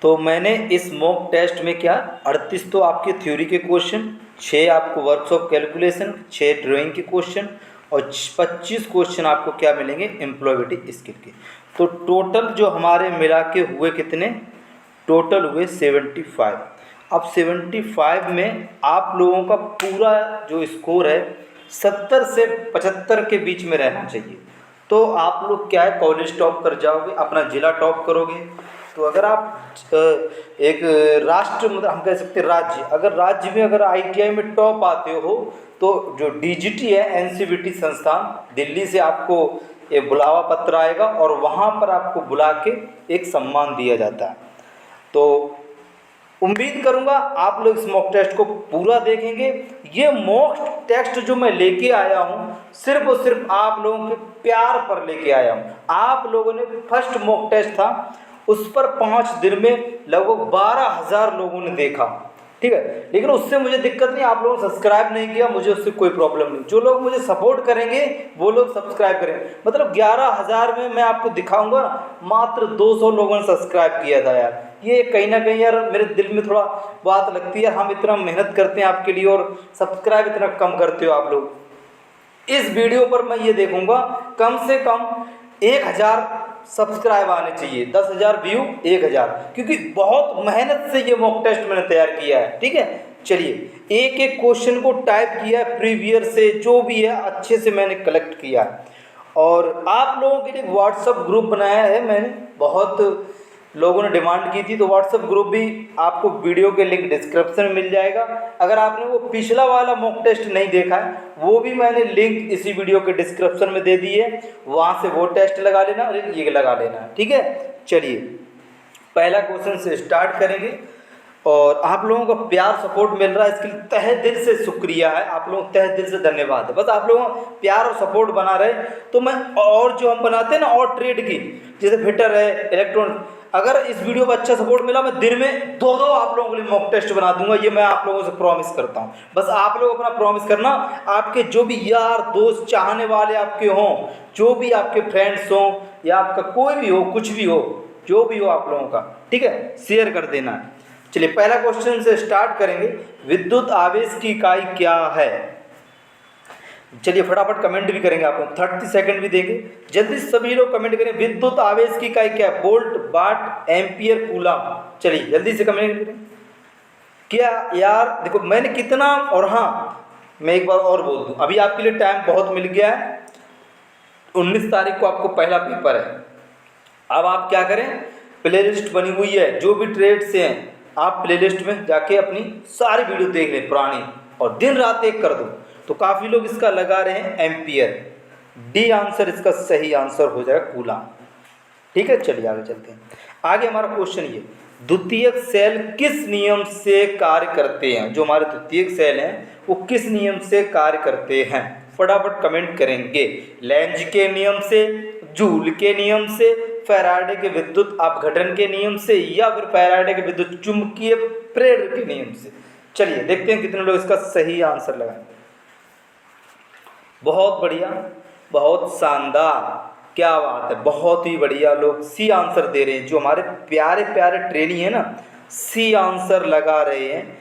तो मैंने इस मॉक टेस्ट में क्या 38 तो आपके थ्योरी के क्वेश्चन, 6 आपको वर्कशॉप कैलकुलेशन, 6 ड्राइंग के क्वेश्चन और 25 क्वेश्चन आपको क्या मिलेंगे एम्प्लॉयबिलिटी स्किल के। तो टोटल जो हमारे मिला के हुए कितने, टोटल हुए 75। अब 75 में आप लोगों का पूरा जो स्कोर है 70 से 75 के बीच में रहना चाहिए। तो आप लोग क्या है कॉलेज टॉप कर जाओगे, अपना ज़िला टॉप करोगे। तो अगर आप एक राष्ट्र मतलब हम कह सकते हैं राज्य, अगर राज्य में अगर आईटीआई में टॉप आते हो तो जो डीजीटी है एनसीवीटी संस्थान दिल्ली से आपको ये बुलावा पत्र आएगा और वहाँ पर आपको बुला के एक सम्मान दिया जाता है। तो उम्मीद करूंगा आप लोग इस मॉक टेस्ट को पूरा देखेंगे। ये मॉक टेस्ट जो मैं लेके आया हूँ सिर्फ और सिर्फ आप लोगों के प्यार पर लेके आया हूँ। आप लोगों ने फर्स्ट मॉक टेस्ट था उस पर 5 दिन में लगभग 12,000 लोगों ने देखा, ठीक है। लेकिन उससे मुझे दिक्कत नहीं, आप लोगों ने सब्सक्राइब नहीं किया, मुझे उससे कोई प्रॉब्लम नहीं। जो लोग मुझे सपोर्ट करेंगे वो लोग सब्सक्राइब करें। मतलब 11,000 में मैं आपको दिखाऊंगा मात्र 200 लोगों ने सब्सक्राइब किया था यार। ये कहीं ना कहीं यार मेरे दिल में थोड़ा बात लगती है, हम इतना मेहनत करते हैं आपके लिए और सब्सक्राइब इतना कम करते हो आप लोग। इस वीडियो पर मैं ये देखूंगा कम से कम 1,000 सब्सक्राइब आने चाहिए, 10,000 व्यू 1,000, क्योंकि बहुत मेहनत से ये मॉक टेस्ट मैंने तैयार किया है, ठीक है। चलिए एक एक क्वेश्चन को टाइप किया है, प्रीवियस से जो भी है अच्छे से मैंने कलेक्ट किया है और आप लोगों के लिए व्हाट्सएप ग्रुप बनाया है मैंने। बहुत लोगों ने डिमांड की थी तो व्हाट्सएप ग्रुप भी आपको वीडियो के लिंक डिस्क्रिप्शन में मिल जाएगा। अगर आपने वो पिछला वाला मॉक टेस्ट नहीं देखा है वो भी मैंने लिंक इसी वीडियो के डिस्क्रिप्शन में दे दी है, वहाँ से वो टेस्ट लगा लेना और ये लगा लेना, ठीक है। चलिए पहला क्वेश्चन से स्टार्ट करेंगे और आप लोगों का प्यार सपोर्ट मिल रहा है इसके लिए तहे दिल से शुक्रिया है, आप लोग तहे दिल से धन्यवाद है। बस आप लोगों का प्यार और सपोर्ट बना रहे तो मैं और जो हम बनाते हैं ना और ट्रेड की जैसे फिटर है इलेक्ट्रॉनिक, अगर इस वीडियो पर अच्छा सपोर्ट मिला मैं दिन में 2 आप लोगों के लिए मॉक टेस्ट बना दूंगा, ये मैं आप लोगों से प्रॉमिस करता हूँ। बस आप लोग अपना प्रॉमिस करना, आपके जो भी यार दोस्त चाहने वाले आपके हों, जो भी आपके फ्रेंड्स हों या आपका कोई भी हो, कुछ भी हो, जो भी हो आप लोगों का, ठीक है, शेयर कर देना है। चलिए पहला क्वेश्चन से स्टार्ट करेंगे, विद्युत आवेश की इकाई क्या है। चलिए फटाफट कमेंट भी करेंगे आप लोग, 30 सेकंड भी देंगे, जल्दी सभी लोग कमेंट करें विद्युत आवेश की इकाई क्या है, वोल्ट, वाट, एम्पियर, कूलम। चलिए जल्दी से कमेंट करें। क्या यार देखो मैंने कितना, और हाँ मैं एक बार और बोल दूं, अभी आपके लिए टाइम बहुत मिल गया है, 19 तारीख को आपको पहला पेपर है। अब आप क्या करें, प्लेलिस्ट बनी हुई है, जो भी ट्रेड से हैं आप प्लेलिस्ट में जाके अपनी सारी वीडियो देख लें पुरानी और दिन रात एक कर दो। तो काफ़ी लोग इसका लगा रहे हैं एम्पियर, डी आंसर इसका सही आंसर हो जाएगा कूलम, ठीक है। चलिए आगे चलते हैं। आगे हमारा क्वेश्चन ये, द्वितीयक सेल किस नियम से कार्य करते हैं, जो हमारे द्वितीयक सेल हैं वो किस नियम से कार्य करते हैं, फटाफट कमेंट करेंगे। लेंज के नियम से, जूल के नियम से, फैराडे के विद्युत अपघटन के नियम से, या फिर फैराडे के विद्युत चुंबकीय प्रेरण के नियम से। चलिए देखते हैं कितने लोग इसका सही आंसर लगाएंगे। बहुत बढ़िया, बहुत शानदार, क्या बात है, बहुत ही बढ़िया लोग सी आंसर दे रहे हैं। जो हमारे प्यारे प्यारे ट्रेनी है ना सी आंसर लगा रहे हैं,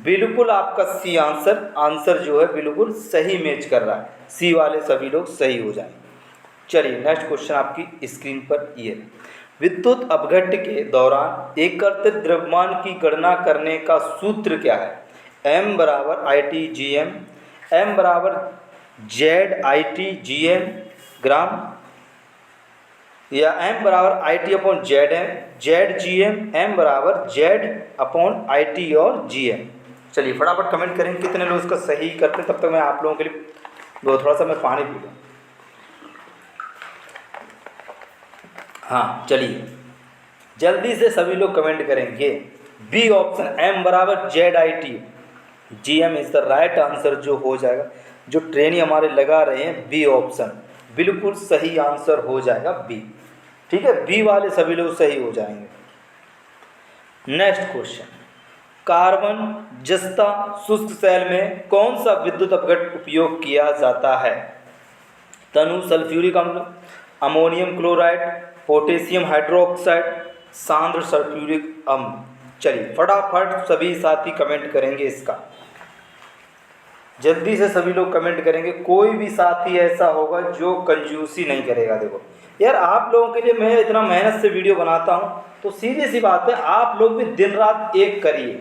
बिल्कुल आपका सी आंसर जो है बिल्कुल सही मैच कर रहा है, सी वाले सभी लोग सही हो जाएंगे। चलिए नेक्स्ट क्वेश्चन आपकी स्क्रीन पर ये, विद्युत अपघट्य के दौरान एकत्रित द्रव्यमान की गणना करने का सूत्र क्या है, M बराबर ITGM, M बराबर ZITGM ग्राम, या M बराबर IT अपॉन ZGM, M बराबर Z अपॉन IT और GM। चलिए फटाफट कमेंट करें कितने लोग इसका सही करते हैं, तब तक मैं आप लोगों के लिए थोड़ा सा मैं पानी पी लूँ। हाँ चलिए जल्दी से सभी लोग कमेंट करेंगे। बी ऑप्शन M बराबर ZITGM is the right answer जो हो जाएगा। जो ट्रेनी हमारे लगा रहे हैं बी ऑप्शन बिल्कुल सही आंसर हो जाएगा बी, ठीक है। बी वाले सभी लोग सही हो जाएंगे। नेक्स्ट क्वेश्चन, कार्बन जस्ता शुष्क सेल में कौन सा विद्युत अपघट्य उपयोग किया जाता है, तनु सल्फ्यूरिक अम्ल, अमोनियम क्लोराइड, पोटेशियम हाइड्रोक्साइड, सांद्र सल्फ्यूरिक अम्ल। चलिए फटाफट सभी साथी कमेंट करेंगे इसका, जल्दी से सभी लोग कमेंट करेंगे। कोई भी साथी ऐसा होगा जो कंजूसी नहीं करेगा। देखो यार, आप लोगों के लिए मैं इतना मेहनत से वीडियो बनाता हूँ, तो सीधी सी बात है, आप लोग भी दिन रात एक करिए,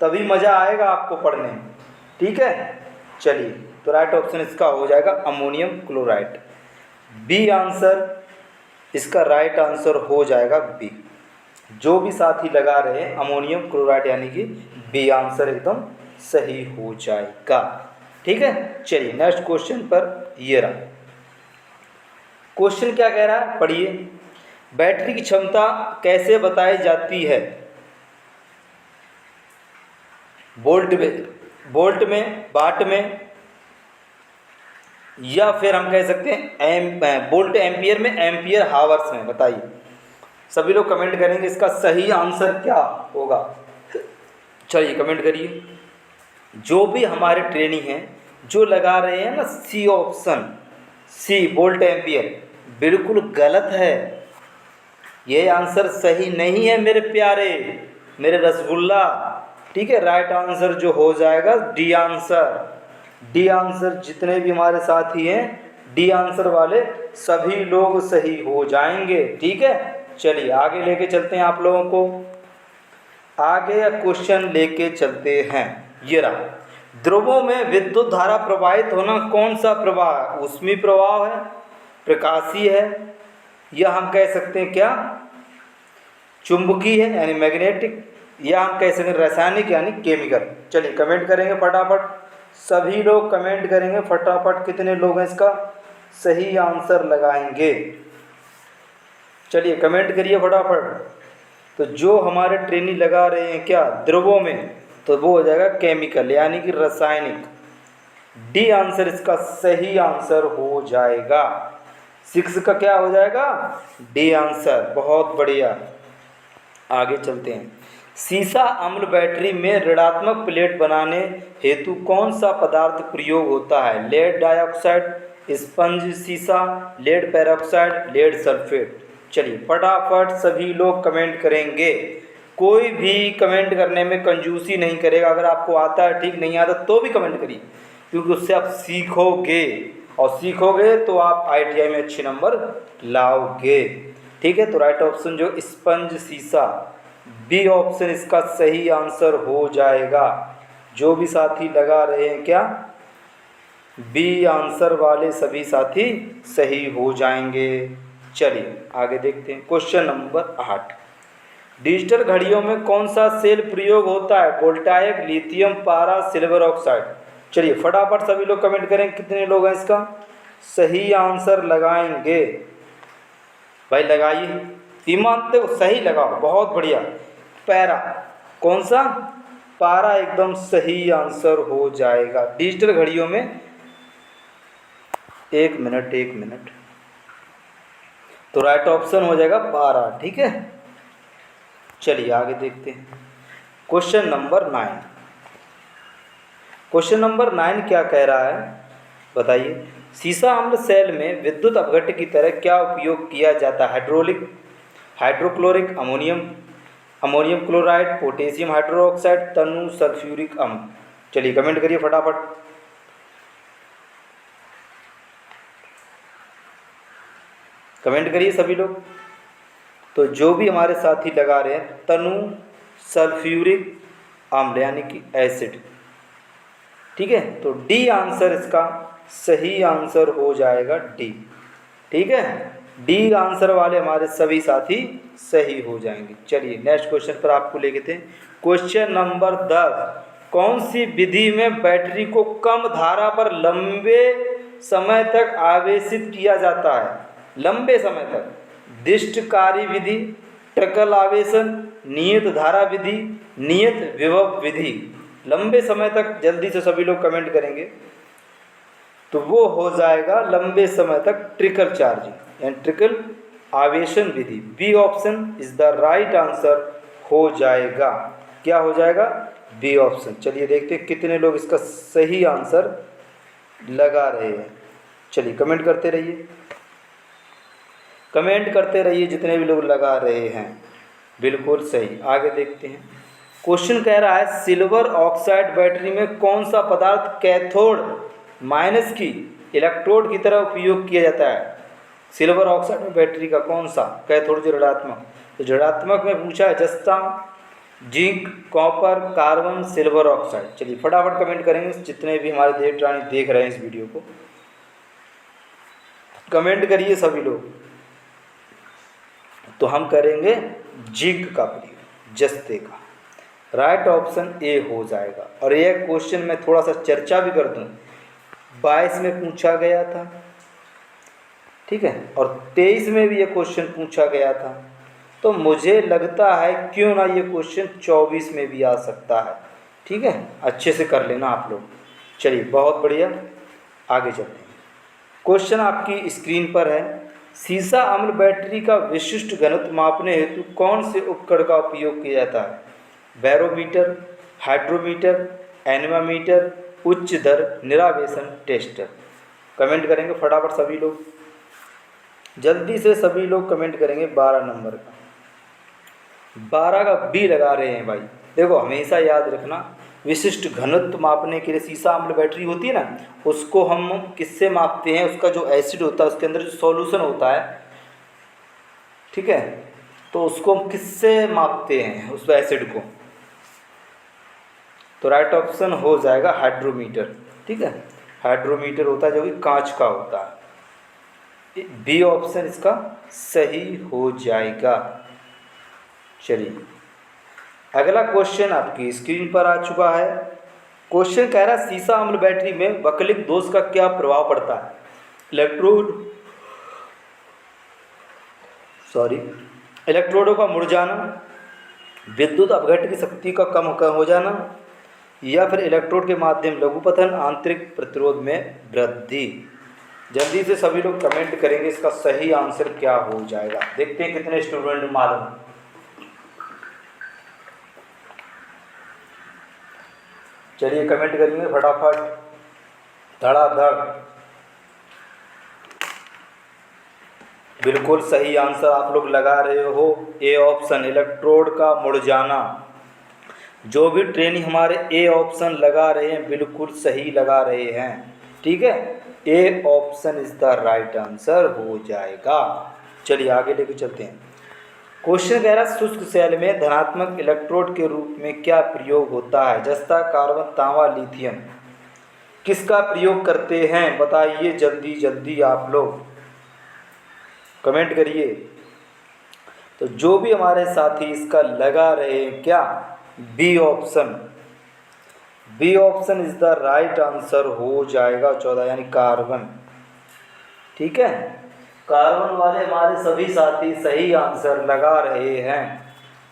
तभी मज़ा आएगा आपको पढ़ने में। ठीक है, चलिए तो राइट ऑप्शन इसका हो जाएगा अमोनियम क्लोराइड। बी आंसर इसका राइट आंसर हो जाएगा बी। जो भी साथी लगा रहे हैं अमोनियम क्लोराइड यानी कि बी आंसर एकदम सही हो जाएगा। ठीक है, चलिए नेक्स्ट क्वेश्चन पर ये रहा। क्वेश्चन क्या कह रहा है, पढ़िए। बैटरी की क्षमता कैसे बताई जाती है? वोल्ट में, वाट में, या फिर हम कह सकते हैं वोल्ट एम्पियर में, एम्पियर हावर्स में। बताइए, सभी लोग कमेंट करेंगे इसका सही आंसर क्या होगा। चलिए कमेंट करिए। जो भी हमारे ट्रेनी हैं जो लगा रहे हैं ना C option, C volt ampere, बिल्कुल गलत है। ये आंसर सही नहीं है मेरे प्यारे, मेरे रसगुल्ला। ठीक है, राइट आंसर जो हो जाएगा डी आंसर। डी आंसर जितने भी हमारे साथी हैं डी आंसर वाले सभी लोग सही हो जाएंगे। ठीक है, चलिए आगे लेके चलते हैं आप लोगों को। आगे क्वेश्चन लेके चलते हैं। ये रहा, ध्रुवों में विद्युत धारा प्रवाहित होना कौन सा प्रवाह है? ऊष्मीय प्रवाह है, प्रकाशीय है, या हम कह सकते हैं क्या चुंबकीय है यानी मैग्नेटिक, या हम कह सकते हैं रासायनिक यानी केमिकल। चलिए कमेंट करेंगे फटाफट, सभी लोग कमेंट करेंगे फटाफट। कितने लोग हैं इसका सही आंसर लगाएंगे? चलिए कमेंट करिए फटाफट। तो जो हमारे ट्रेनी लगा रहे हैं क्या ध्रुवों में, तो वो हो जाएगा केमिकल यानी कि रासायनिक। डी आंसर इसका सही आंसर हो जाएगा। 6 का क्या हो जाएगा? D answer. बहुत बढ़िया, आगे चलते हैं। सीसा अम्ल बैटरी में ऋणात्मक प्लेट बनाने हेतु कौन सा पदार्थ प्रयोग होता है? लेड डाइऑक्साइड, स्पंज सीसा, लेड पेरोक्साइड, लेड सल्फेट। चलिए फटाफट सभी लोग कमेंट करेंगे। कोई भी कमेंट करने में कंजूसी नहीं करेगा। अगर आपको आता है ठीक, नहीं आता तो भी कमेंट करिए, क्योंकि उससे आप सीखोगे, और सीखोगे तो आप ITI में अच्छे नंबर लाओगे। ठीक है, तो राइट ऑप्शन जो स्पंज सीसा, बी ऑप्शन इसका सही आंसर हो जाएगा। जो भी साथी लगा रहे हैं क्या बी आंसर वाले सभी साथी सही हो जाएंगे। चलिए आगे देखते हैं। क्वेश्चन नंबर 8, डिजिटल घड़ियों में कौन सा सेल प्रयोग होता है? वोल्टाइक, लिथियम, पारा, सिल्वर ऑक्साइड। चलिए फटाफट सभी लोग कमेंट करें कितने लोग हैं इसका सही आंसर लगाएंगे। भाई लगाइए, ईमान से सही लगाओ, बहुत बढ़िया। पैरा, कौन सा? पारा एकदम सही आंसर हो जाएगा। डिजिटल घड़ियों में, एक मिनट, तो राइट ऑप्शन हो जाएगा पारा। ठीक है, चलिए आगे देखते हैं। क्वेश्चन नंबर 9, क्वेश्चन नंबर 9 क्या कह रहा है बताइए। सीसा अम्ल सेल में विद्युत अपघट्य की तरह क्या उपयोग किया जाता है? Hydraulic, hydrochloric, ammonium chloride, potassium hydroxide, तनु सल्फ्यूरिक अम्ल। चलिए कमेंट करिए फटाफट। कमेंट करिए सभी लोग। तो जो भी हमारे साथी लगा रहे हैं तनु सल्फ्यूरिक अम्ल यानी कि एसिड। ठीक है, तो डी आंसर इसका सही आंसर हो जाएगा डी। ठीक है, डी आंसर वाले हमारे सभी साथी सही हो जाएंगे। चलिए नेक्स्ट क्वेश्चन पर आपको लेके थे। क्वेश्चन नंबर 10, कौन सी विधि में बैटरी को कम धारा पर लंबे समय तक आवेशित किया जाता है? लंबे समय तक, दिष्टकारी विधि, ट्रिकल आवेशन, नियत धारा विधि, नियत विभव विधि। लंबे समय तक, जल्दी से सभी लोग कमेंट करेंगे, तो वो हो जाएगा लंबे समय तक ट्रिकल चार्जिंग यानी ट्रिकल आवेशन विधि। B option is the right answer हो जाएगा। क्या हो जाएगा? B option. चलिए देखते हैं कितने लोग इसका सही आंसर लगा रहे हैं। चलिए कमेंट करते रहिए, कमेंट करते रहिए जितने भी लोग लगा रहे हैं। बिल्कुल सही। आगे देखते हैं। क्वेश्चन कह रहा है सिल्वर ऑक्साइड बैटरी में कौन सा पदार्थ कैथोड माइनस की इलेक्ट्रोड की तरह उपयोग किया जाता है। सिल्वर ऑक्साइड में बैटरी का कौन सा कैथोड जो ऋणात्मक, तो ऋणात्मक में पूछा है जस्ता, zinc, copper, carbon, silver oxide. चलिए फटाफट कमेंट करेंगे जितने भी हमारे देव रानी देख रहे हैं इस वीडियो को, कमेंट करिए सभी लोग। तो हम करेंगे जिंक का प्रयोग, जस्ते का। राइट ऑप्शन ए हो जाएगा। और यह क्वेश्चन मैं थोड़ा सा चर्चा भी कर दूं, 22 में पूछा गया था, ठीक है, और 23 में भी ये क्वेश्चन पूछा गया था। तो मुझे लगता है क्यों ना ये क्वेश्चन 24 में भी आ सकता है। ठीक है, अच्छे से कर लेना आप लोग। चलिए बहुत बढ़िया, आगे चलते हैं। क्वेश्चन आपकी स्क्रीन पर है। सीसा अम्ल बैटरी का विशिष्ट घनत्व मापने हेतु कौन से उपकरण का उपयोग किया जाता है। बैरोमीटर, हाइड्रोमीटर, एनेमोमीटर, उच्च दर निरावेशन टेस्टर। कमेंट करेंगे फटाफट सभी लोग, जल्दी से सभी लोग कमेंट करेंगे। 12 नंबर का, 12 का बी लगा रहे हैं भाई। देखो हमेशा याद रखना, विशिष्ट घनत्व मापने के लिए सीसा अम्ल बैटरी होती है ना, उसको हम किससे मापते हैं, उसका जो एसिड होता है उसके अंदर जो सॉल्यूशन होता है, ठीक है, तो उसको हम किससे मापते हैं उस एसिड को। तो राइट ऑप्शन हो जाएगा हाइड्रोमीटर। ठीक है, हाइड्रोमीटर होता है जो कि कांच का होता है। बी ऑप्शन इसका सही हो जाएगा। चलिए अगला क्वेश्चन आपकी स्क्रीन पर आ चुका है। क्वेश्चन कह रहा है सीसा अम्ल बैटरी में वक्लिक दोष का क्या प्रभाव पड़ता है। इलेक्ट्रोडों का मुड़ जाना, विद्युत अपघट्य की शक्ति का कम हो जाना, या फिर इलेक्ट्रोड के माध्यम लघुपथन, आंतरिक प्रतिरोध में वृद्धि। जल्दी से सभी लोग कमेंट करेंगे इसका सही आंसर क्या हो जाएगा। देखते हैं कितने स्टूडेंट मालूम। चलिए कमेंट करेंगे फटाफट, धड़ाधड़। बिल्कुल सही आंसर आप लोग लगा रहे हो, ए ऑप्शन इलेक्ट्रोड का मुड़ जाना। जो भी ट्रेनिंग हमारे ए ऑप्शन लगा रहे हैं बिल्कुल सही लगा रहे हैं। ठीक है, A option is the right answer हो जाएगा। चलिए आगे लेके चलते हैं। क्वेश्चन कह रहा है शुष्क सेल में धनात्मक इलेक्ट्रोड के रूप में क्या प्रयोग होता है। जस्ता, कार्बन, तांबा, लिथियम। किसका प्रयोग करते हैं बताइए जल्दी जल्दी आप लोग, कमेंट करिए। तो जो भी हमारे साथी इसका लगा रहे हैं क्या, B option, B option is the right answer हो जाएगा 14, यानी कार्बन। ठीक है, कार्बन वाले हमारे सभी साथी सही आंसर लगा रहे हैं।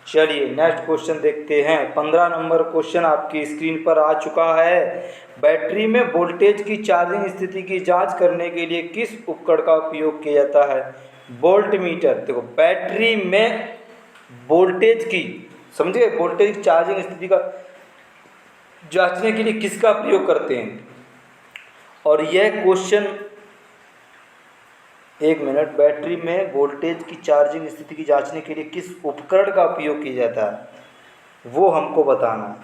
चलिए नेक्स्ट क्वेश्चन देखते हैं। 15 नंबर क्वेश्चन आपकी स्क्रीन पर आ चुका है। बैटरी में वोल्टेज की चार्जिंग स्थिति की जांच करने के लिए किस उपकरण का उपयोग किया जाता है। Volt meter. देखो बैटरी में वोल्टेज की, समझे, वोल्टेज की चार्जिंग स्थिति का जांचने के लिए किसका प्रयोग करते हैं। और यह क्वेश्चन, एक मिनट, बैटरी में वोल्टेज की चार्जिंग स्थिति की जांचने के लिए किस उपकरण का उपयोग किया जाता है वो हमको बताना है।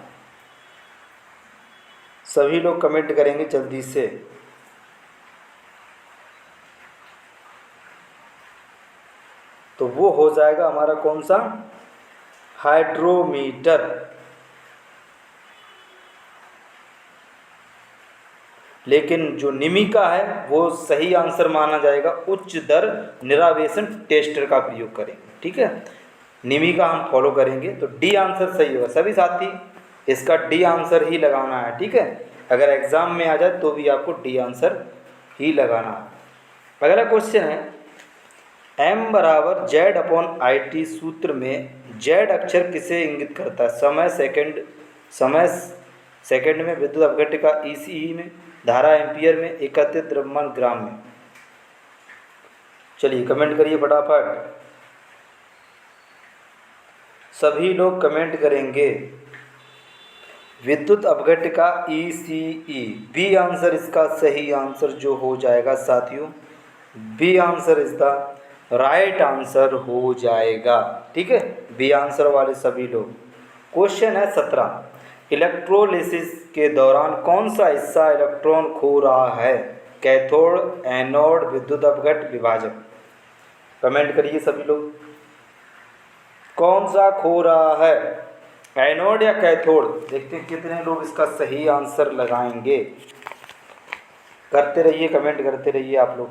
सभी लोग कमेंट करेंगे जल्दी से। तो वो हो जाएगा हमारा कौन सा, हाइड्रोमीटर। लेकिन जो निमिका है वो सही आंसर माना जाएगा। उच्च दर निरावेशन टेस्टर का प्रयोग करेंगे। ठीक है, निमिका हम फॉलो करेंगे। तो डी आंसर सही होगा। सभी साथी इसका डी आंसर ही लगाना है। ठीक है, अगर एग्जाम में आ जाए तो भी आपको डी आंसर ही लगाना है। अगला क्वेश्चन है, m बराबर जेड अपॉन आई टी सूत्र में जेड अक्षर किसे इंगित करता है। समय सेकंड में, विद्युत अपघट्य का ईसीई में, धारा एम्पियर में, एकत्रित द्रव्यमान ग्राम में। चलिए कमेंट करिए फटाफट, सभी लोग कमेंट करेंगे। विद्युत अपघट्य का ईसीई, बी आंसर इसका सही आंसर जो हो जाएगा साथियों। B answer is the right answer हो जाएगा। ठीक है, बी आंसर वाले सभी लोग। क्वेश्चन है 17, इलेक्ट्रोलिसिस के दौरान कौन सा हिस्सा इलेक्ट्रॉन खो रहा है? कैथोड, एनोड, विद्युत अपघट, विभाजक। कमेंट करिए सभी लोग, कौन सा खो रहा है, एनोड या कैथोड? देखते हैं कितने लोग इसका सही आंसर लगाएंगे। करते रहिए, कमेंट करते रहिए आप लोग।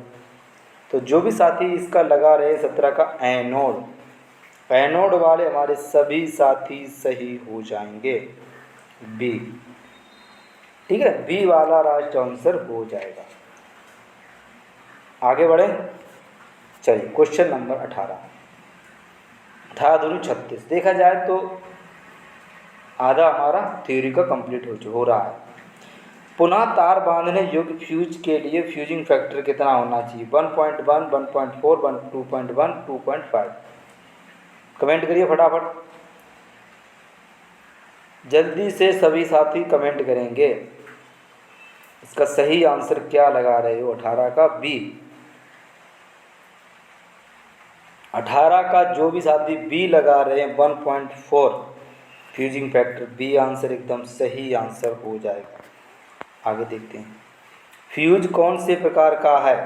तो जो भी साथी इसका लगा रहे 17 का एनोड, एनोड वाले हमारे सभी साथी सही हो जाएंगे, बी। ठीक है, बी वाला राइट आंसर हो जाएगा। आगे बढ़े, चलिए क्वेश्चन नंबर 18, 18 दूनी 36। देखा जाए तो आधा हमारा थ्योरी का कंप्लीट हो रहा है। पुनः तार बांधने योग्य फ्यूज के लिए फ्यूजिंग फैक्टर कितना होना चाहिए? 1.1, 1.4, 2.1, 2.5। कमेंट करिए फटाफट, जल्दी से सभी साथी कमेंट करेंगे। इसका सही आंसर क्या लगा रहे हो? 18 का बी। 18 का जो भी साथी बी लगा रहे हैं 1.4 फ्यूजिंग फैक्टर, बी आंसर एकदम सही आंसर हो जाएगा। आगे देखते हैं, फ्यूज कौन से प्रकार का है?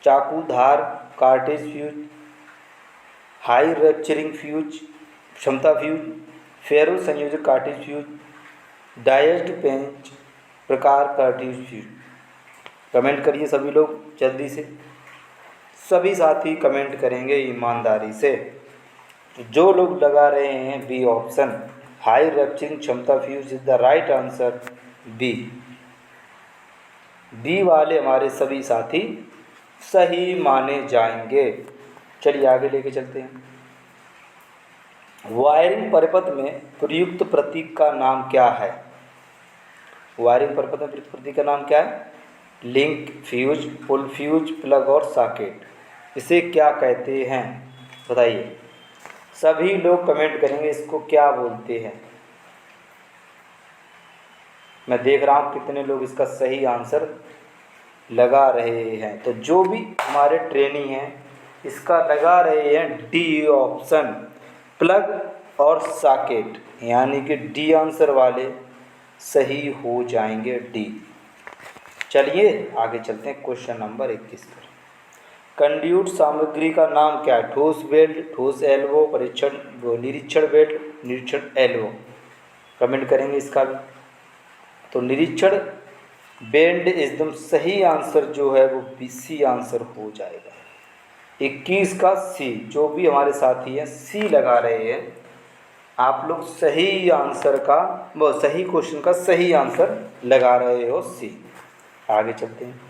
चाकू धार, cartridge fuse, high rupturing fuse, क्षमता फ्यूज, फेरो संयोजक कार्टेज फ्यूज, डायस्ड पेंच प्रकार कार्टेज फ्यूज। कमेंट करिए सभी लोग जल्दी से, सभी साथी कमेंट करेंगे ईमानदारी से। जो लोग लगा रहे हैं बी ऑप्शन, हाई रैप्चरिंग क्षमता fuse is the right answer, B. B वाले हमारे सभी साथी सही माने जाएंगे। चलिए आगे लेके चलते हैं। वायरिंग परिपथ में प्रयुक्त प्रतीक का नाम क्या है? वायरिंग परिपथ में प्रयुक्त प्रतीक का नाम क्या है? लिंक, फ्यूज, पुल फ्यूज, प्लग और सॉकेट। इसे क्या कहते हैं बताइए? सभी लोग कमेंट करेंगे इसको क्या बोलते हैं। मैं देख रहा हूँ कितने लोग इसका सही आंसर लगा रहे हैं। तो जो भी हमारे ट्रेनी हैं इसका लगा रहे हैं डी ऑप्शन, प्लग और सॉकेट, यानी कि डी आंसर वाले सही हो जाएंगे, डी। चलिए आगे चलते हैं क्वेश्चन नंबर 21 पर। कंड्यूट सामग्री का नाम क्या है? ठोस बेल्ट, ठोस एल्बो, परीक्षण निरीक्षण बेल्ट, निरीक्षण एल्बो। कमेंट करेंगे इसका भी। तो निरीक्षण बेल्ट एकदम सही आंसर जो है वो बी, सी आंसर हो जाएगा। 21 का सी, जो भी हमारे साथी हैं सी लगा रहे हैं, आप लोग सही आंसर का वो सही क्वेश्चन का सही आंसर लगा रहे हो, सी। आगे चलते हैं।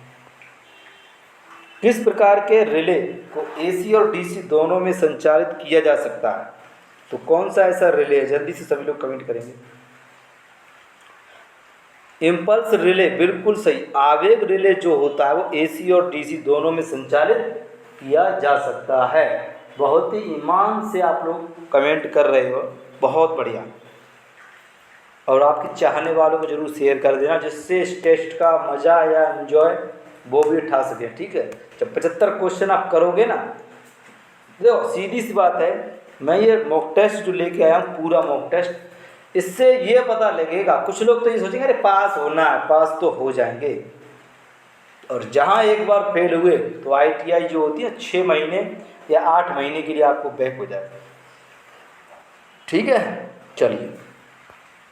किस प्रकार के रिले को एसी और डीसी दोनों में संचालित किया जा सकता है? तो कौन सा ऐसा रिले है? जल्दी से सभी लोग कमेंट करेंगे। इम्पल्स रिले, बिल्कुल सही। आवेग रिले जो होता है वो एसी और डीसी दोनों में संचालित किया जा सकता है। बहुत ही ईमान से आप लोग कमेंट कर रहे हो, बहुत बढ़िया। और आपके चाहने वालों को जरूर शेयर कर देना, जिससे इस टेस्ट का मज़ा या एंजॉय वो भी उठा सके। ठीक है, जब 75 क्वेश्चन आप करोगे ना, देखो सीधी सी बात है, मैं ये मॉक टेस्ट जो लेके आया हूँ पूरा मॉक टेस्ट, इससे ये पता लगेगा, कुछ लोग तो ये सोचेंगे अरे पास होना है, पास तो हो जाएंगे। और जहाँ एक बार फेल हुए तो आईटीआई जो होती है 6 महीने या 8 महीने के लिए आपको बैक हो जाएगा। ठीक है, चलिए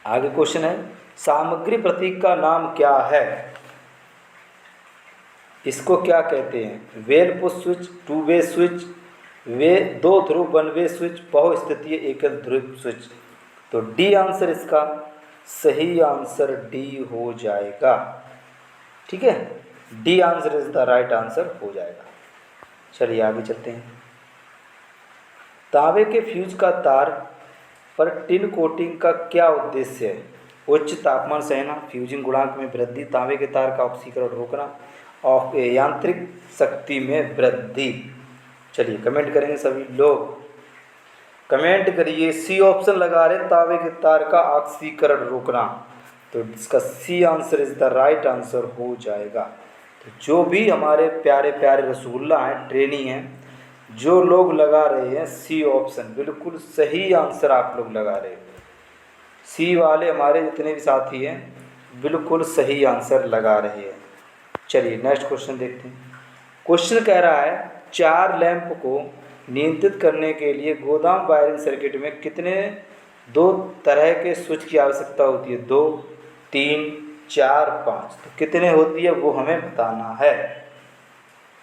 आगे क्वेश्चन है, सामग्री प्रतीक का नाम क्या है? इसको क्या कहते हैं? Bell push switch, two way switch, way दो ध्रुव वन वे स्विच, बहुस्थितीय एकल ध्रुव स्विच। तो डी आंसर इसका सही आंसर डी हो जाएगा। ठीक है, D answer is the right answer हो जाएगा। चलिए आगे चलते हैं। तांबे के फ्यूज का तार पर टिन कोटिंग का क्या उद्देश्य है? उच्च तापमान सहना, फ्यूजिंग गुणांक में वृद्धि, तांबे के तार का ऑक्सीकरण रोकना और यांत्रिक शक्ति में वृद्धि। चलिए कमेंट करेंगे सभी लोग, कमेंट करिए। सी ऑप्शन लगा रहे, तांबे के तार का ऑक्सीकरण रोकना। तो इसका C answer is the right answer हो जाएगा। तो जो भी हमारे प्यारे प्यारे रसूलुल्लाह हैं, ट्रेनी हैं, जो लोग लगा रहे हैं सी ऑप्शन, बिल्कुल सही आंसर आप लोग लगा रहे हैं। सी वाले हमारे जितने भी साथी हैं बिल्कुल सही आंसर लगा रहे हैं। चलिए नेक्स्ट क्वेश्चन देखते हैं। क्वेश्चन कह रहा है 4 लैंप को नियंत्रित करने के लिए गोदाम वायरिंग सर्किट में कितने 2 तरह के स्विच की आवश्यकता होती है? 2, 3, 4, 5। तो कितने होती है वो हमें बताना है।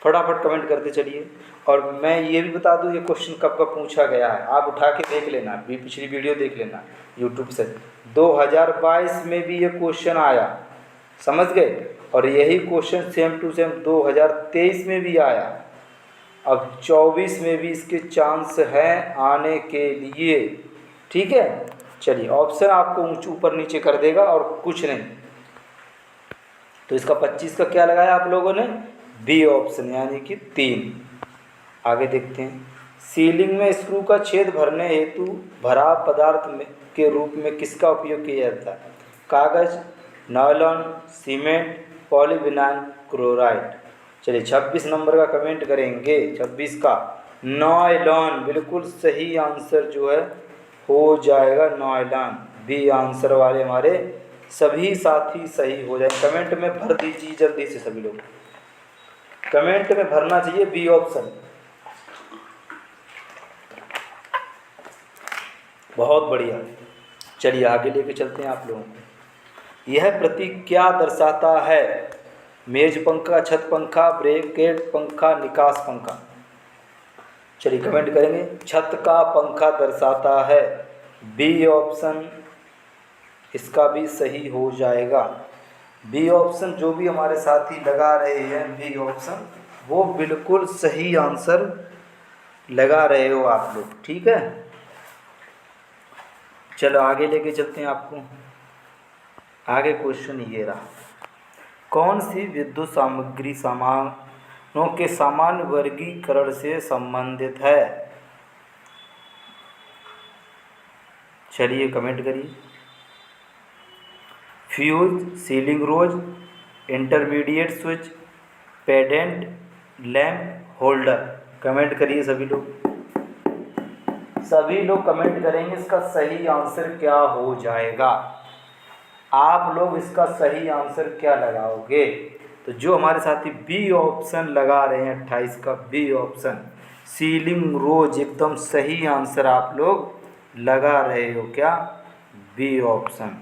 फटाफट कमेंट करते चलिए। और मैं ये भी बता दूं ये क्वेश्चन कब कब पूछा गया है, आप उठा के देख लेना, भी पिछली वीडियो देख लेना यूट्यूब से। 2022 में भी ये क्वेश्चन आया, समझ गए। और यही क्वेश्चन सेम टू सेम 2023 में भी आया। अब 24 में भी इसके चांस हैं आने के लिए, ठीक है। चलिए ऑप्शन आपको ऊपर नीचे कर देगा और कुछ नहीं। तो इसका 25 का क्या लगाया आप लोगों ने? बी ऑप्शन, यानी कि 3। आगे देखते हैं। सीलिंग में स्क्रू का छेद भरने हेतु भरा पदार्थ में के रूप में किसका उपयोग किया जाता है? कागज, नायलॉन, सीमेंट, पॉलीविनाइल क्लोराइड। चलिए 26 नंबर का कमेंट करेंगे। 26 का नायलॉन, बिल्कुल सही आंसर जो है हो जाएगा नायलॉन। बी आंसर वाले हमारे सभी साथी सही हो जाए। कमेंट में भर दीजिए जल्दी से, सभी लोग कमेंट में भरना चाहिए बी ऑप्शन। बहुत बढ़िया। चलिए आगे लेके चलते हैं आप लोगों को। यह प्रतीक क्या दर्शाता है? मेज पंखा, छत पंखा, ब्रैकेट पंखा, निकास पंखा। चलिए कमेंट करेंगे। छत का पंखा दर्शाता है। बी ऑप्शन इसका भी सही हो जाएगा। बी ऑप्शन जो भी हमारे साथी लगा रहे हैं बी ऑप्शन, वो बिल्कुल सही आंसर लगा रहे हो आप लोग, ठीक है। चलो आगे लेके चलते हैं आपको। आगे क्वेश्चन ये रहा। कौन सी विद्युत सामग्री सामानों के सामान्य वर्गीकरण से संबंधित है? चलिए कमेंट करिए। Fuse, ceiling rose, intermediate switch, pendant, lamp, holder. Comment करिए सभी लोग, सभी लोग कमेंट करेंगे इसका सही आंसर क्या हो जाएगा। आप लोग इसका सही आंसर क्या लगाओगे? तो जो हमारे साथी बी ऑप्शन लगा रहे हैं 28 का बी ऑप्शन, सीलिंग रोज, एकदम सही आंसर आप लोग लगा रहे हो क्या? B option.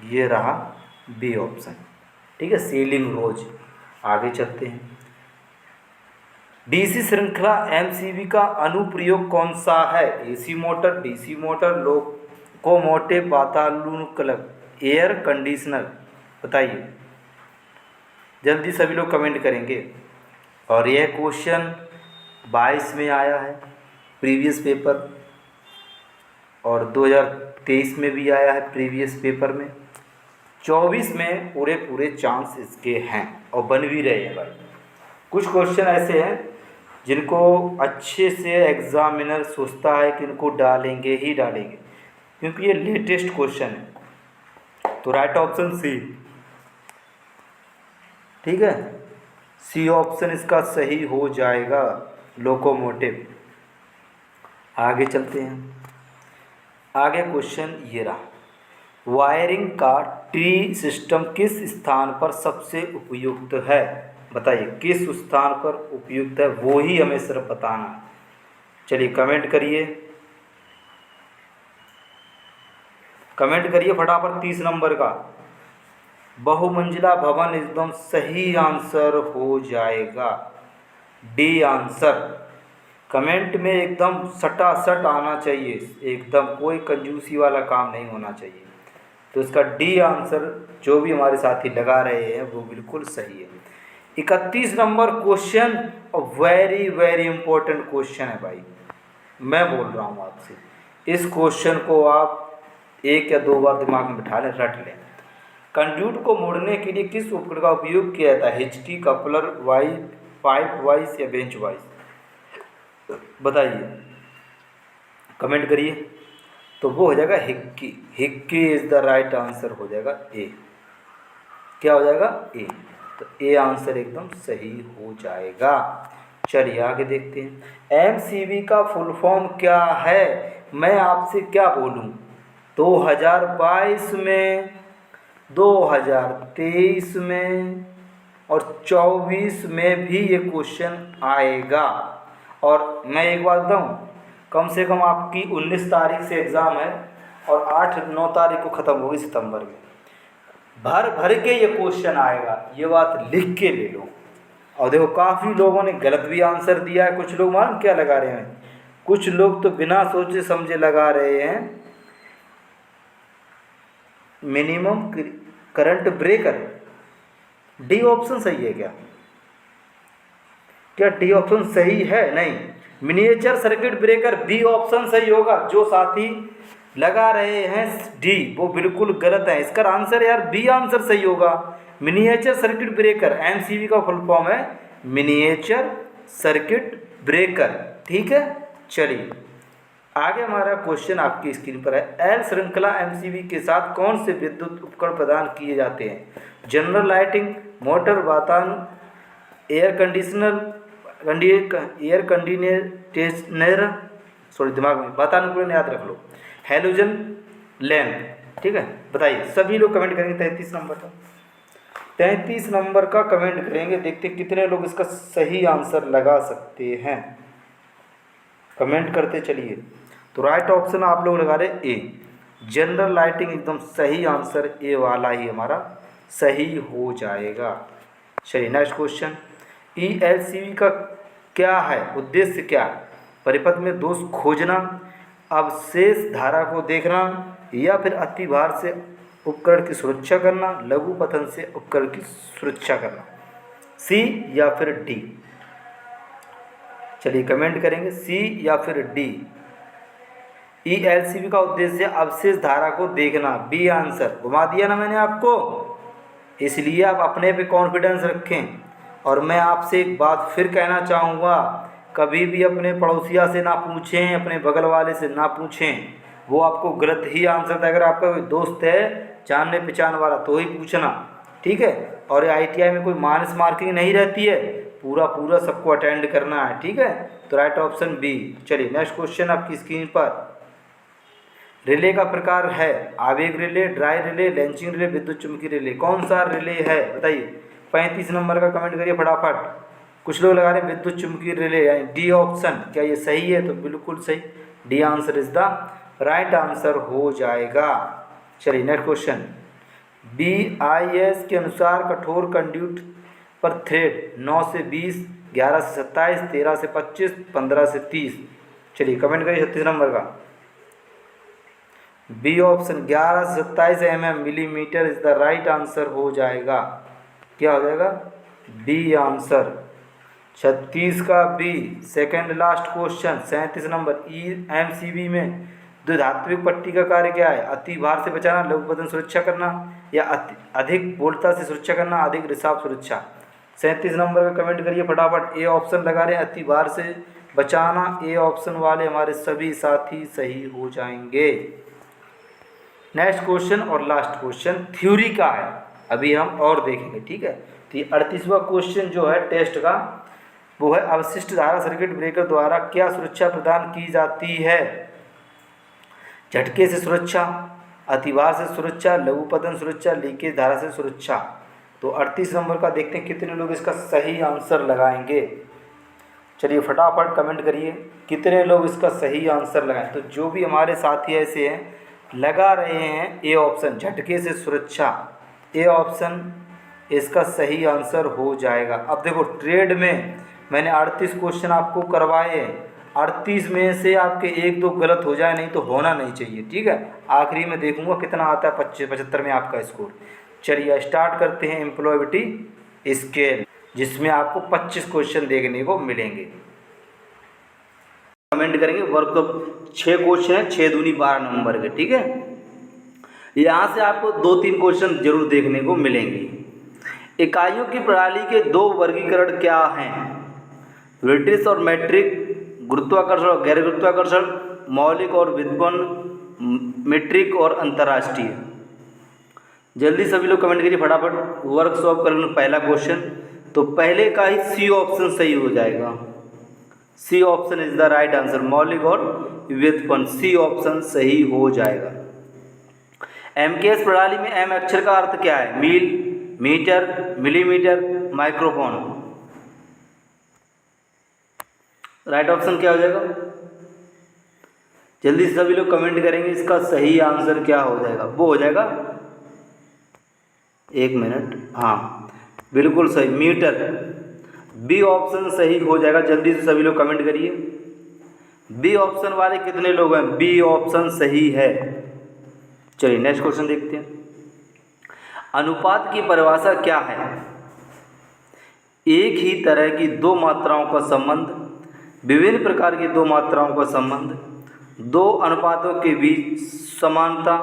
ये रहा बी ऑप्शन, ठीक है, सीलिंग रोज। आगे चलते हैं। डीसी श्रृंखला एमसीबी का अनुप्रयोग कौन सा है? AC motor, DC motor, locomotive, वातानुकूलक, एयर कंडीशनर। बताइए जल्दी, सभी लोग कमेंट करेंगे। और यह क्वेश्चन 22 में आया है प्रीवियस पेपर, और 2023 में भी आया है प्रीवियस पेपर में। 24 में पूरे चांस इसके हैं और बन भी रहे हैं भाई। कुछ क्वेश्चन ऐसे हैं जिनको अच्छे से एग्जामिनर सोचता है कि इनको डालेंगे ही डालेंगे, क्योंकि ये लेटेस्ट क्वेश्चन है। तो राइट ऑप्शन सी, ठीक है, सी ऑप्शन इसका सही हो जाएगा, लोकोमोटिव। आगे चलते हैं। आगे क्वेश्चन ये रहा। वायरिंग का ट्री सिस्टम किस स्थान पर सबसे उपयुक्त है? बताइए किस स्थान पर उपयुक्त है, वो ही हमें सिर्फ बताना है। चलिए कमेंट करिए, कमेंट करिए फटाफट। 30 नंबर का बहुमंजिला भवन एकदम सही आंसर हो जाएगा, डी आंसर। कमेंट में एकदम सटासट आना चाहिए, एकदम कोई कंजूसी वाला काम नहीं होना चाहिए। तो इसका डी आंसर जो भी हमारे साथी लगा रहे हैं वो बिल्कुल सही है। 31 number question, very very important question है भाई, मैं बोल रहा हूँ आपसे। इस क्वेश्चन को आप 1 या 2 बार दिमाग में बिठा लें, रट लें। कंड्यूट को मोड़ने के लिए किस उपकरण का उपयोग किया जाता है? HT, coupler, wise, pipe wise या बेंच वाइज? बताइए, कमेंट करिए। तो वो हो जाएगा Hickey. Hickey is the right answer हो जाएगा ए। क्या हो जाएगा? ए। तो ए आंसर एकदम सही हो जाएगा। चलिए आगे देखते हैं। एमसीवी का फुल फॉर्म क्या है? मैं आपसे क्या बोलूं, 2022 में, 2023 में और 24 में भी ये क्वेश्चन आएगा। और मैं एक बात बताऊं, कम से कम आपकी 19 तारीख से एग्ज़ाम है और 8-9 तारीख को ख़त्म होगी सितंबर में। भर भर के ये क्वेश्चन आएगा, ये बात लिख के ले लो। और देखो काफ़ी लोगों ने गलत भी आंसर दिया है। कुछ लोग मालूम क्या लगा रहे हैं, कुछ लोग तो बिना सोचे समझे लगा रहे हैं minimum current breaker. D option सही है क्या? क्या डी ऑप्शन सही है? नहीं, miniature circuit breaker B option सही होगा। जो साथी लगा रहे हैं डी वो बिल्कुल गलत है। इसका आंसर यार बी आंसर सही होगा। मिनिएचर सर्किट ब्रेकर, एमसीबी का फुल फॉर्म है मिनिएचर सर्किट ब्रेकर। ठीक है, चलिए आगे हमारा क्वेश्चन आपकी स्क्रीन पर है। एल श्रृंखला एमसीबी के साथ कौन से विद्युत उपकरण प्रदान किए जाते हैं? जनरल लाइटिंग, मोटर, वातावरण, एयर कंडीशनर, सॉरी दिमाग में वातानुकूलन याद रख लो, हैलोजन लैम्प। ठीक है, बताइए सभी लोग कमेंट करेंगे 33 नंबर का। 33 नंबर का कमेंट करेंगे, देखते कितने लोग इसका सही आंसर लगा सकते हैं। कमेंट करते चलिए। तो राइट ऑप्शन आप लोग लगा रहे ए, जनरल लाइटिंग एकदम सही आंसर ए वाला ही हमारा सही हो जाएगा। चलिए नेक्स्ट क्वेश्चन। ईएलसीबी का क्या है उद्देश्य? क्या? परिपथ में दोष खोजना, अवशेष धारा को देखना, या फिर अतिभार से उपकरण की सुरक्षा करना, लघु पतन से उपकरण की सुरक्षा करना। सी या फिर डी? चलिए कमेंट करेंगे सी या फिर डी। ईएलसीबी का उद्देश्य अवशेष धारा को देखना, बी आंसर। घुमा दिया ना मैंने आपको, इसलिए आप अपने पे कॉन्फिडेंस रखें। और मैं आपसे एक बात फिर कहना चाहूँगा, कभी भी अपने पड़ोसिया से ना पूछें, अपने बगल वाले से ना पूछें, वो आपको गलत ही आंसर देगा। अगर आपका कोई दोस्त है जानने पहचान वाला तो ही पूछना, ठीक है। और आईटीआई में कोई माइनस मार्किंग नहीं रहती है, पूरा पूरा सबको अटेंड करना है, ठीक है। तो राइट ऑप्शन बी। चलिए नेक्स्ट क्वेश्चन आपकी स्क्रीन पर। रिले का प्रकार है आवेग रिले, ड्राई रिले, लैंचिंग रिले, विद्युत चुम्बकीय रिले। कौन सा रिले है बताइए? 35 नंबर का कमेंट करिए फटाफट। कुछ लोग लगा रहे विद्युत चुम्बकीय रिले यानी डी ऑप्शन। क्या ये सही है? तो बिल्कुल सही, D answer is the right answer हो जाएगा। चलिए नेक्स्ट क्वेश्चन। BIS के अनुसार कठोर कंड्यूट पर थ्रेड 9 से 20, 11 से 27, 13 से 25, 15 से 30। चलिए कमेंट करिए 36 नंबर का। बी ऑप्शन 11 से 27 mm millimetre is the right answer हो जाएगा। क्या हो जाएगा? B answer. 36 का B. Second last question 37 number. EMCB में द्विधात्विक पट्टी का कार्य क्या है? अति भार से बचाना, लघु पतन सुरक्षा करना, या अधिक बोल्टता से सुरक्षा करना, अधिक रिसाव सुरक्षा। 37 नंबर का कमेंट करिए फटाफट। ए ऑप्शन लगा रहे हैं अति भार से बचाना। ए ऑप्शन वाले हमारे सभी साथी सही हो जाएंगे। नेक्स्ट क्वेश्चन और लास्ट क्वेश्चन थ्योरी का है, अभी हम और देखेंगे, ठीक है। तो ये 38वां क्वेश्चन जो है टेस्ट का वो है अवशिष्ट धारा सर्किट ब्रेकर द्वारा क्या सुरक्षा प्रदान की जाती है? झटके से सुरक्षा, अतिभार से सुरक्षा, लघु पतन सुरक्षा, लीकेज धारा से सुरक्षा। तो 38 नंबर का देखते हैं कितने लोग इसका सही आंसर लगाएंगे। चलिए फटाफट कमेंट करिए कितने लोग इसका सही आंसर लगाएं। तो जो भी हमारे साथी ऐसे हैं लगा रहे हैं ए ऑप्शन झटके से सुरक्षा, ए ऑप्शन इसका सही आंसर हो जाएगा। अब देखो ट्रेड में मैंने 38 क्वेश्चन आपको करवाए हैं, 38 में से आपके 1-2 गलत हो जाए, नहीं तो होना नहीं चाहिए, ठीक है। आखिरी में देखूंगा कितना आता है 75 में आपका स्कोर। चलिए स्टार्ट करते हैं एम्प्लॉयबिलिटी स्केल, जिसमें आपको 25 क्वेश्चन देखने को मिलेंगे। कमेंट करेंगे वर्क 6 क्वेश्चन है, 6 दूनी 12 नंबर के, ठीक है। यहाँ से आपको 2-3 क्वेश्चन जरूर देखने को मिलेंगे। इकाइयों की प्रणाली के 2 वर्गीकरण क्या हैं? ब्रिटिश और मैट्रिक, गुरुत्वाकर्षण और गैर गुरुत्वाकर्षण, मौलिक और व्युत्पन्न, मीट्रिक और अंतर्राष्ट्रीय। जल्दी सभी लोग कमेंट करिए फटाफट। वर्क सॉल्व कर लो पहला क्वेश्चन, तो पहले का ही सी ऑप्शन सही हो जाएगा। C option is the right answer, मौलिक और व्युत्पन्न, सी ऑप्शन सही हो जाएगा। एमकेएस प्रणाली में एम अक्षर का अर्थ क्या है? Mile, metre, millimetre, microphone. Right option क्या हो जाएगा? जल्दी से सभी लोग कमेंट करेंगे इसका सही आंसर क्या हो जाएगा। वो हो जाएगा, एक मिनट, हाँ बिल्कुल सही, मीटर। बी ऑप्शन सही हो जाएगा। जल्दी से सभी लोग कमेंट करिए। बी ऑप्शन वाले कितने लोग हैं? बी ऑप्शन सही है। चलिए नेक्स्ट क्वेश्चन देखते हैं। अनुपात की परिभाषा क्या है? एक ही तरह की दो मात्राओं का संबंध, विभिन्न प्रकार की दो मात्राओं का संबंध, दो अनुपातों के बीच समानता,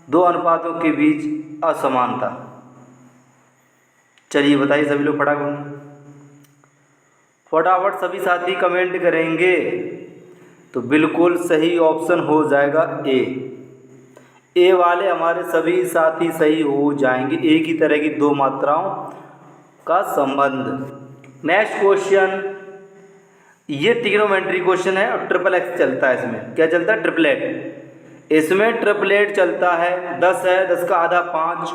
दो अनुपातों के बीच असमानता। चलिए बताइए सभी लोग फटाफट सभी साथी कमेंट करेंगे तो बिल्कुल सही ऑप्शन हो जाएगा ए वाले हमारे सभी साथी सही हो जाएंगे। एक ही तरह की दो मात्राओं का संबंध। नेक्स्ट क्वेश्चन, ये ट्रिग्नोमेट्री क्वेश्चन है और ट्रिपल एक्स चलता है। इसमें क्या चलता है? ट्रिपलेट। इसमें ट्रिपलेट चलता है। 10 है, 10 का आधा 5,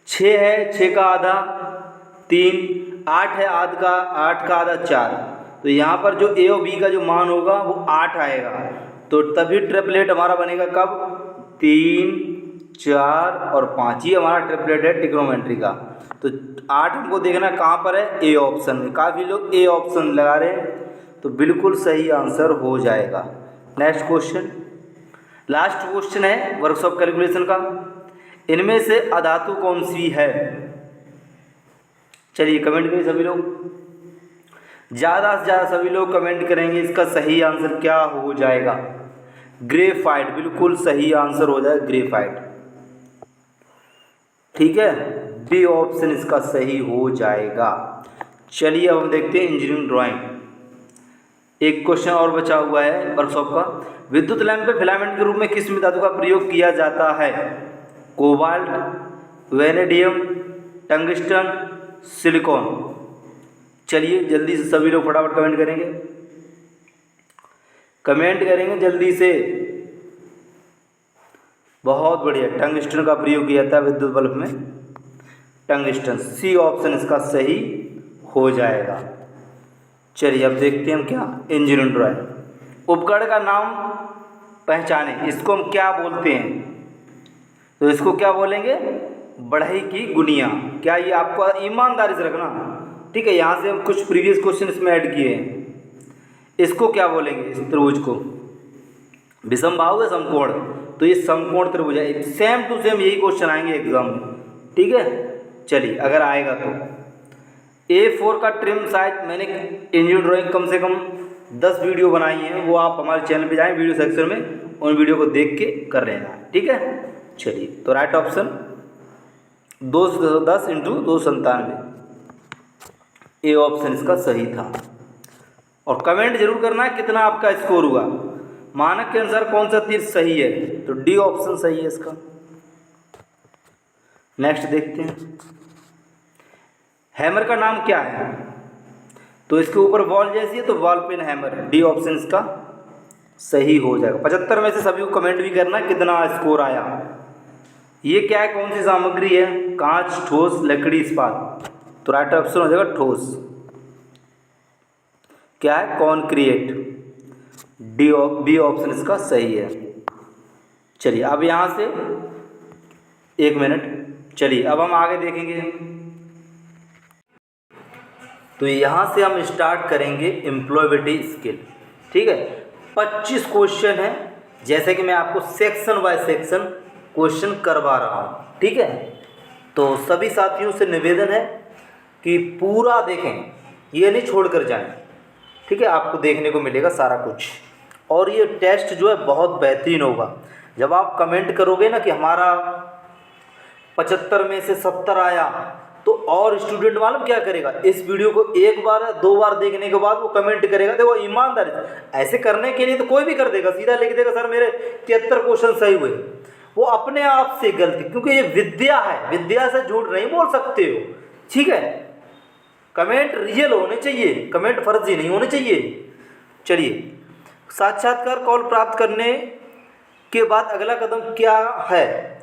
6 है, 6 का आधा 3, 8 है, 8 का आधा 4। तो यहाँ पर जो ए और बी का जो मान होगा वो 8 आएगा। तो तभी ट्रिपलेट हमारा बनेगा कब? 3, 4 और 5। ये हमारा ट्रिपलेट है ट्रिग्नोमेट्री का। तो 8 हमको देखना कहाँ पर है? ए ऑप्शन में। काफ़ी लोग ए ऑप्शन लगा रहे हैं, तो बिल्कुल सही आंसर हो जाएगा। नेक्स्ट क्वेश्चन, लास्ट क्वेश्चन है वर्कशॉप कैलकुलेशन का। इनमें से अधातु कौन सी है? चलिए कमेंट करिए सभी लोग, ज़्यादा से ज़्यादा सभी लोग कमेंट करेंगे। इसका सही आंसर क्या हो जाएगा? ग्रेफाइट। बिल्कुल सही आंसर हो जाएगा ग्रेफाइट। ठीक है, बी ऑप्शन इसका सही हो जाएगा। चलिए अब हम देखते हैं इंजीनियरिंग ड्राइंग। एक क्वेश्चन और बचा हुआ है वर्कशॉप का। विद्युत लैंप पे फिलामेंट के रूप में किस धातु का प्रयोग किया जाता है? Cobalt, vanadium, tungsten, silicon. चलिए जल्दी से सभी लोग फटाफट कमेंट करेंगे, जल्दी से। बहुत बढ़िया, टंगस्टन का प्रयोग किया जाता है विद्युत बल्ब में, टंगस्टन। सी ऑप्शन इसका सही हो जाएगा। चलिए अब देखते हैं हम क्या, इंजीनियरिंग ड्राइंग। उपकरण का नाम पहचाने, इसको हम क्या बोलते हैं? तो इसको क्या बोलेंगे? बढ़ई की गुनिया। क्या ये आपको ईमानदारी से रखना, ठीक है। यहाँ से हम कुछ प्रीवियस क्वेश्चन इसमें ऐड किए हैं। इसको क्या बोलेंगे? इस त्रिभुज को विषमबाहु है, समकोण। तो ये समकोण त्रिभुज है। सेम टू सेम यही क्वेश्चन आएंगे एग्जाम में, ठीक है। चलिए अगर आएगा तो A4 का ट्रिम साइज, मैंने इंजीनियरिंग ड्राइंग कम से कम 10 वीडियो बनाई हैं, वो आप हमारे चैनल पे जाएं वीडियो सेक्शन में, उन वीडियो को देख के कर लेना, ठीक है। चलिए तो राइट ऑप्शन 210 × 297, ए ऑप्शन इसका सही था। और कमेंट जरूर करना है कितना आपका स्कोर हुआ। मानक के अनुसार कौन सा तीर सही है? तो डी ऑप्शन सही है इसका। नेक्स्ट देखते हैं, हैमर का नाम क्या है? तो इसके ऊपर बॉल जैसी है तो ball pen hammer. D option इसका सही हो जाएगा। 75 में से सभी को कमेंट भी करना कितना स्कोर आया। ये क्या है, कौन सी सामग्री है? कांच, ठोस, लकड़ी, इस्पात। तो राइट ऑप्शन हो जाएगा ठोस। क्या है? कॉन्क्रीट। बी ऑप्शन इसका सही है। चलिए अब यहाँ से एक मिनट, चलिए अब हम आगे देखेंगे। तो यहाँ से हम स्टार्ट करेंगे एम्प्लॉयबिलिटी स्किल, ठीक है। 25 क्वेश्चन है, जैसे कि मैं आपको सेक्शन बाय सेक्शन क्वेश्चन करवा रहा हूँ, ठीक है। तो सभी साथियों से निवेदन है कि पूरा देखें, ये नहीं छोड़ कर जाएं, ठीक है। आपको देखने को मिलेगा सारा कुछ। और ये टेस्ट जो है बहुत बेहतरीन होगा। जब आप कमेंट करोगे ना कि हमारा 75 में से 70 आया, तो और स्टूडेंट मालूम क्या करेगा? इस वीडियो को एक बार या 2 बार देखने के बाद वो कमेंट करेगा। देखो ईमानदारी ऐसे करने के लिए तो कोई भी कर देगा, सीधा लिख देगा सर मेरे 73 क्वेश्चन सही हुए। वो अपने आप से गलती, क्योंकि ये विद्या है, विद्या से झूठ नहीं बोल सकते हो, ठीक है। कमेंट रियल होने चाहिए, कमेंट फर्जी नहीं होने चाहिए। चलिए, साक्षात्कार कॉल प्राप्त करने के बाद अगला कदम क्या है?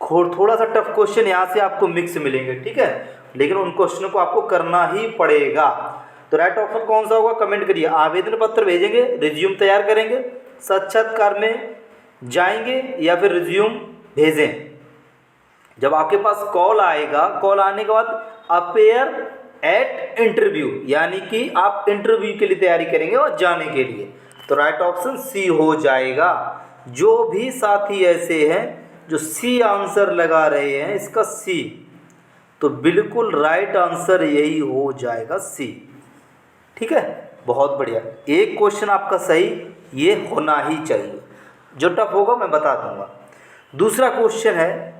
थोड़ा सा टफ क्वेश्चन यहाँ से आपको मिक्स मिलेंगे, ठीक है, लेकिन उन क्वेश्चनों को आपको करना ही पड़ेगा। तो राइट ऑप्शन कौन सा होगा, कमेंट करिए। आवेदन पत्र भेजेंगे, रिज्यूम तैयार करेंगे, साक्षात्कार में जाएंगे या फिर रिज्यूम भेजें। जब आपके पास कॉल आएगा, कॉल आने के बाद अपेयर एट इंटरव्यू, यानी कि आप इंटरव्यू के लिए तैयारी करेंगे और जाने के लिए। तो राइट ऑप्शन सी हो जाएगा। जो भी साथी ऐसे हैं जो सी आंसर लगा रहे हैं, इसका सी, तो बिल्कुल राइट आंसर यही हो जाएगा, सी, ठीक है। बहुत बढ़िया, एक क्वेश्चन आपका सही ये होना ही चाहिए, जो टफ होगा मैं बता दूंगा। दूसरा क्वेश्चन है,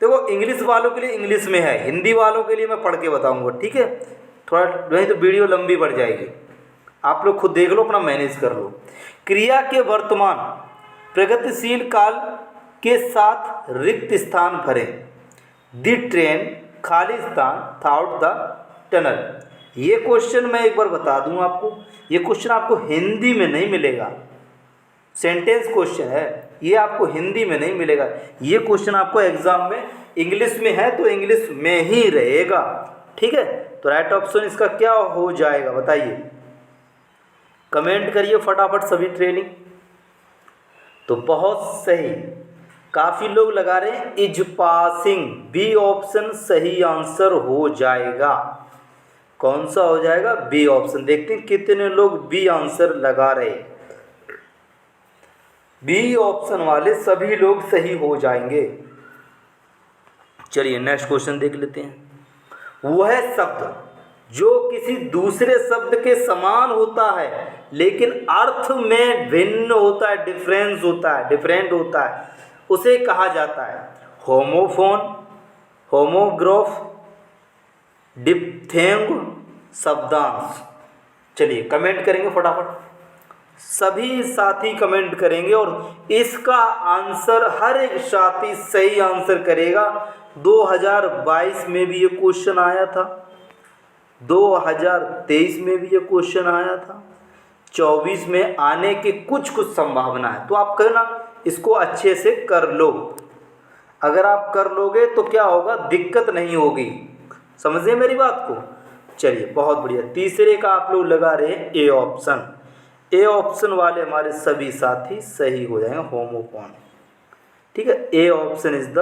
देखो इंग्लिश वालों के लिए इंग्लिश में है, हिंदी वालों के लिए मैं पढ़ के बताऊंगा, ठीक है। थोड़ा नहीं तो वीडियो लंबी पड़ जाएगी, आप लोग खुद देख लो, अपना मैनेज कर लो। क्रिया के वर्तमान प्रगतिशील काल के साथ रिक्त स्थान भरें। द ट्रेन, खाली स्थान, थॉट द टनल। ये क्वेश्चन मैं एक बार बता दूं आपको, ये क्वेश्चन आपको हिंदी में नहीं मिलेगा, सेंटेंस क्वेश्चन है, ये आपको हिंदी में नहीं मिलेगा। ये क्वेश्चन आपको एग्जाम में इंग्लिश में है, तो इंग्लिश में ही रहेगा, ठीक है। तो राइट ऑप्शन इसका क्या हो जाएगा बताइए, कमेंट करिए फटाफट सभी ट्रेनिंग। तो बहुत सही, काफ़ी लोग लगा रहे हैं इज पासिंग, बी ऑप्शन सही आंसर हो जाएगा। कौन सा हो जाएगा, बी ऑप्शन। देखते हैं कितने लोग बी आंसर लगा रहे हैं। बी ऑप्शन वाले सभी लोग सही हो जाएंगे। चलिए नेक्स्ट क्वेश्चन देख लेते हैं। वह शब्द जो किसी दूसरे शब्द के समान होता है लेकिन अर्थ में भिन्न होता है, डिफरेंट होता है, उसे कहा जाता है होमोफोन, होमोग्राफ, डिप्थेंग, शब्दांश। चलिए कमेंट करेंगे फटाफट, सभी साथी कमेंट करेंगे और इसका आंसर हर एक साथी सही आंसर करेगा। 2022 में भी ये क्वेश्चन आया था, 2023 में भी ये क्वेश्चन आया था, 24 में आने की कुछ संभावना है। तो आप कहना इसको अच्छे से कर लो, अगर आप कर लोगे तो क्या होगा, दिक्कत नहीं होगी, समझे मेरी बात को। चलिए बहुत बढ़िया, तीसरे का आप लोग लगा रहे हैं ए ऑप्शन। ए ऑप्शन वाले हमारे सभी साथी सही हो जाएंगे, होमोफोन, ठीक है। A option is the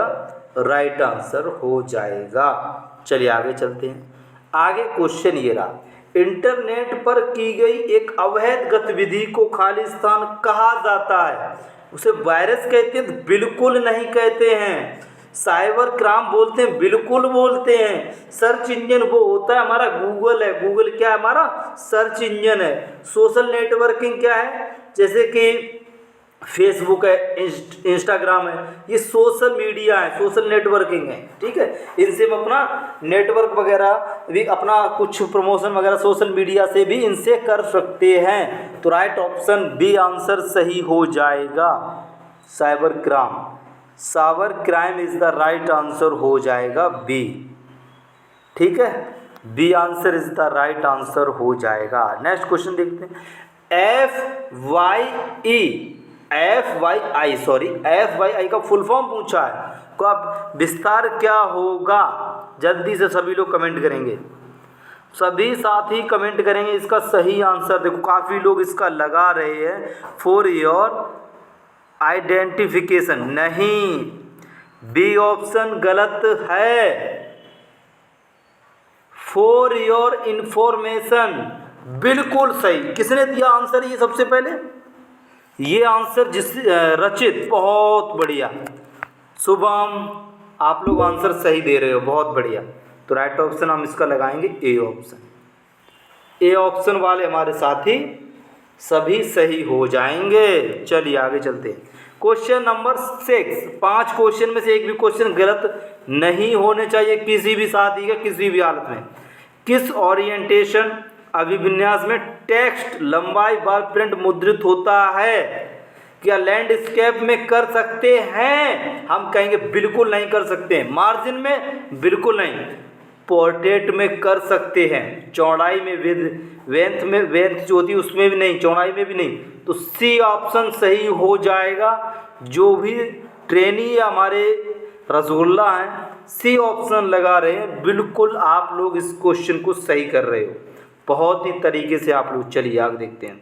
right answer हो जाएगा। चलिए आगे चलते हैं। आगे क्वेश्चन ये रहा, इंटरनेट पर की गई एक अवैध गतिविधि को खाली स्थान कहा जाता है। उसे वायरस कहते हैं? बिल्कुल नहीं कहते हैं। साइबर क्राइम बोलते हैं? बिल्कुल बोलते हैं। सर्च इंजन वो होता है हमारा गूगल है, गूगल क्या है हमारा, सर्च इंजन है। सोशल नेटवर्किंग क्या है, जैसे कि फेसबुक है, इंस्टाग्राम है, ये सोशल मीडिया है, सोशल नेटवर्किंग है, ठीक है। इनसे हम अपना नेटवर्क वगैरह भी, अपना कुछ प्रमोशन वगैरह सोशल मीडिया से भी इनसे कर सकते हैं। तो राइट ऑप्शन बी आंसर सही हो जाएगा, cyber crime is the right answer हो जाएगा बी, ठीक है। B answer is the right answer हो जाएगा। नेक्स्ट क्वेश्चन देखते हैं। FYI का फुल फॉर्म पूछा है, तो अब विस्तार क्या होगा, जल्दी से सभी लोग कमेंट करेंगे, सभी साथी कमेंट करेंगे इसका सही आंसर। देखो काफ़ी लोग इसका लगा रहे हैं, फॉर योर आइडेंटिफिकेशन, नहीं, बी ऑप्शन गलत है। फॉर योर इंफॉर्मेशन बिल्कुल सही। किसने दिया आंसर ये सबसे पहले, ये आंसर जिस रचित, बहुत बढ़िया शुभम, आप लोग आंसर सही दे रहे हो, बहुत बढ़िया। तो राइट ऑप्शन हम इसका लगाएंगे ए ऑप्शन। ए ऑप्शन वाले हमारे साथी सभी सही हो जाएंगे। चलिए आगे चलते हैं। क्वेश्चन नंबर 6, 5 क्वेश्चन में से एक भी क्वेश्चन गलत नहीं होने चाहिए किसी भी साथी का, किसी भी हालत में। किस ओरिएंटेशन अभिविन्यास में टेक्स्ट लंबाई बार प्रिंट मुद्रित होता है? क्या लैंडस्केप में कर सकते हैं? हम कहेंगे बिल्कुल नहीं कर सकते हैं। मार्जिन में बिल्कुल नहीं। पोर्ट्रेट में कर सकते हैं, चौड़ाई में, वेंथ जो होती है उसमें भी नहीं, चौड़ाई में भी नहीं। तो सी ऑप्शन सही हो जाएगा। जो भी ट्रेनी हमारे रसगुल्ला हैं सी ऑप्शन लगा रहे हैं, बिल्कुल आप लोग इस क्वेश्चन को सही कर रहे हो, बहुत ही तरीके से आप लोग। चलिए आगे देखते हैं।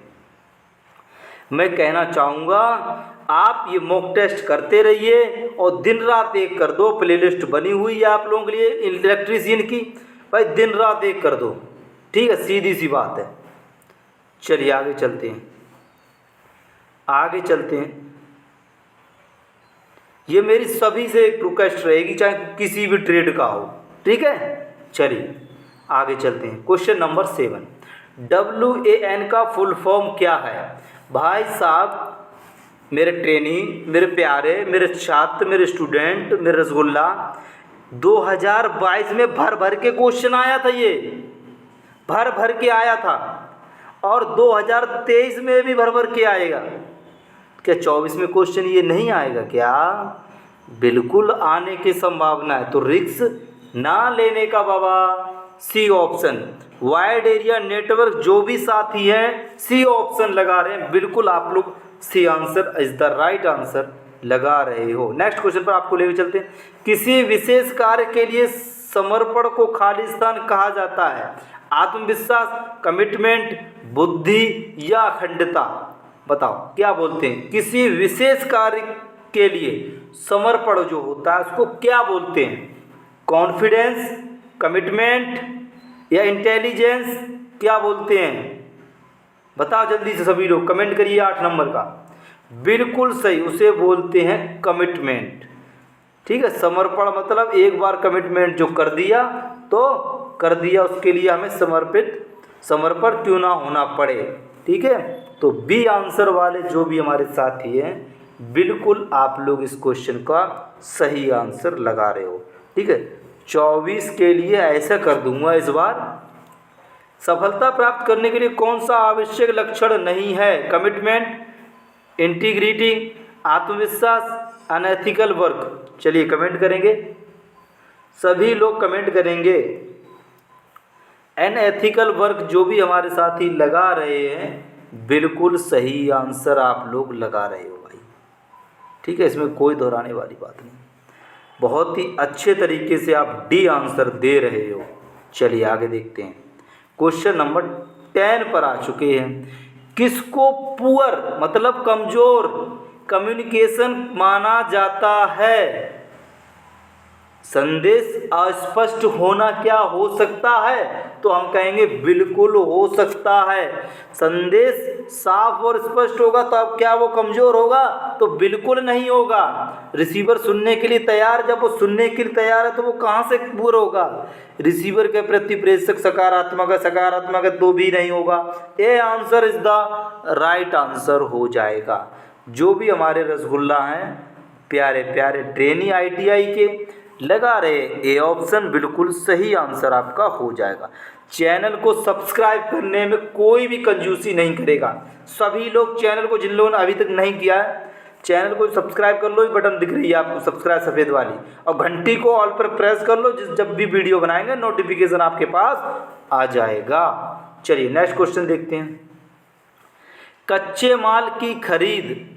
मैं कहना चाहूँगा आप ये मॉक टेस्ट करते रहिए और दिन रात एक कर दो। प्लेलिस्ट बनी हुई है आप लोगों के लिए इलेक्ट्रीशियन की, भाई दिन रात एक कर दो, ठीक है, सीधी सी बात है। चलिए आगे चलते हैं, आगे चलते हैं। ये मेरी सभी से एक रिक्वेस्ट रहेगी, चाहे किसी भी ट्रेड का हो, ठीक है। चलिए आगे चलते हैं। क्वेश्चन नंबर 7, WAN का फुल फॉर्म क्या है? भाई साहब, मेरे ट्रेनी, मेरे प्यारे, मेरे छात्र, मेरे स्टूडेंट, मेरे रसगुल्ला, 2022 में भर भर के क्वेश्चन आया था, ये भर भर के आया था, और 2023 में भी भर भर के आएगा। क्या 24 में क्वेश्चन ये नहीं आएगा क्या? बिल्कुल आने की संभावना है, तो रिस्क ना लेने का बाबा। C option, wide area network, जो भी साथी हैं सी ऑप्शन लगा रहे हैं, बिल्कुल आप लोग C answer is the right answer लगा रहे हो। नेक्स्ट क्वेश्चन पर आपको लेकर चलते हैं। किसी विशेष कार्य के लिए समर्पण को खालिस्तान कहा जाता है? आत्मविश्वास, कमिटमेंट, बुद्धि या अखंडता? बताओ क्या बोलते हैं? किसी विशेष कार्य के लिए समर्पण जो होता है उसको क्या बोलते हैं? कॉन्फिडेंस, कमिटमेंट या इंटेलिजेंस, क्या बोलते हैं? बताओ जल्दी से सभी लोग, कमेंट करिए 8 नंबर का। बिल्कुल सही, उसे बोलते हैं कमिटमेंट, ठीक है। समर्पण मतलब एक बार कमिटमेंट जो कर दिया तो कर दिया, उसके लिए हमें समर्पण क्यों ना होना पड़े, ठीक है। तो बी आंसर वाले जो भी हमारे साथी हैं, बिल्कुल आप लोग इस क्वेश्चन का सही आंसर लगा रहे हो, ठीक है। 24 के लिए ऐसा कर दूंगा इस बार। सफलता प्राप्त करने के लिए कौन सा आवश्यक लक्षण नहीं है? कमिटमेंट, इंटीग्रिटी, आत्मविश्वास, अनएथिकल वर्क। चलिए कमेंट करेंगे, सभी लोग कमेंट करेंगे। अनएथिकल वर्क जो भी हमारे साथी लगा रहे हैं, बिल्कुल सही आंसर आप लोग लगा रहे हो भाई, ठीक है, इसमें कोई दोहराने वाली बात नहीं। बहुत ही अच्छे तरीके से आप डी आंसर दे रहे हो। चलिए आगे देखते हैं। क्वेश्चन नंबर 10 पर आ चुके हैं। किसको पुअर मतलब कमज़ोर कम्युनिकेशन माना जाता है? संदेश अस्पष्ट होना क्या हो सकता है? तो हम कहेंगे बिल्कुल हो सकता है। संदेश साफ और स्पष्ट होगा तो अब क्या वो कमज़ोर होगा? तो बिल्कुल नहीं होगा। रिसीवर सुनने के लिए तैयार, जब वो सुनने के लिए तैयार है तो वो कहाँ से पुअर होगा? रिसीवर के प्रति प्रेषक सकारात्मक है तो भी नहीं होगा। ये answer is the right answer हो जाएगा। जो भी हमारे रसगुल्ला हैं प्यारे प्यारे ट्रेनी ITI के लगा रहे, ए ऑप्शन बिल्कुल सही आंसर आपका हो जाएगा। चैनल को सब्सक्राइब करने में कोई भी कंजूसी नहीं करेगा। सभी लोग चैनल को, जिन लोगों ने अभी तक नहीं किया है, चैनल को सब्सक्राइब कर लो, ये बटन दिख रही है आपको सब्सक्राइब सफ़ेद वाली, और घंटी को ऑल पर प्रेस कर लो, जब भी वीडियो बनाएंगे नोटिफिकेशन आपके पास आ जाएगा। चलिए नेक्स्ट क्वेश्चन देखते हैं। कच्चे माल की खरीद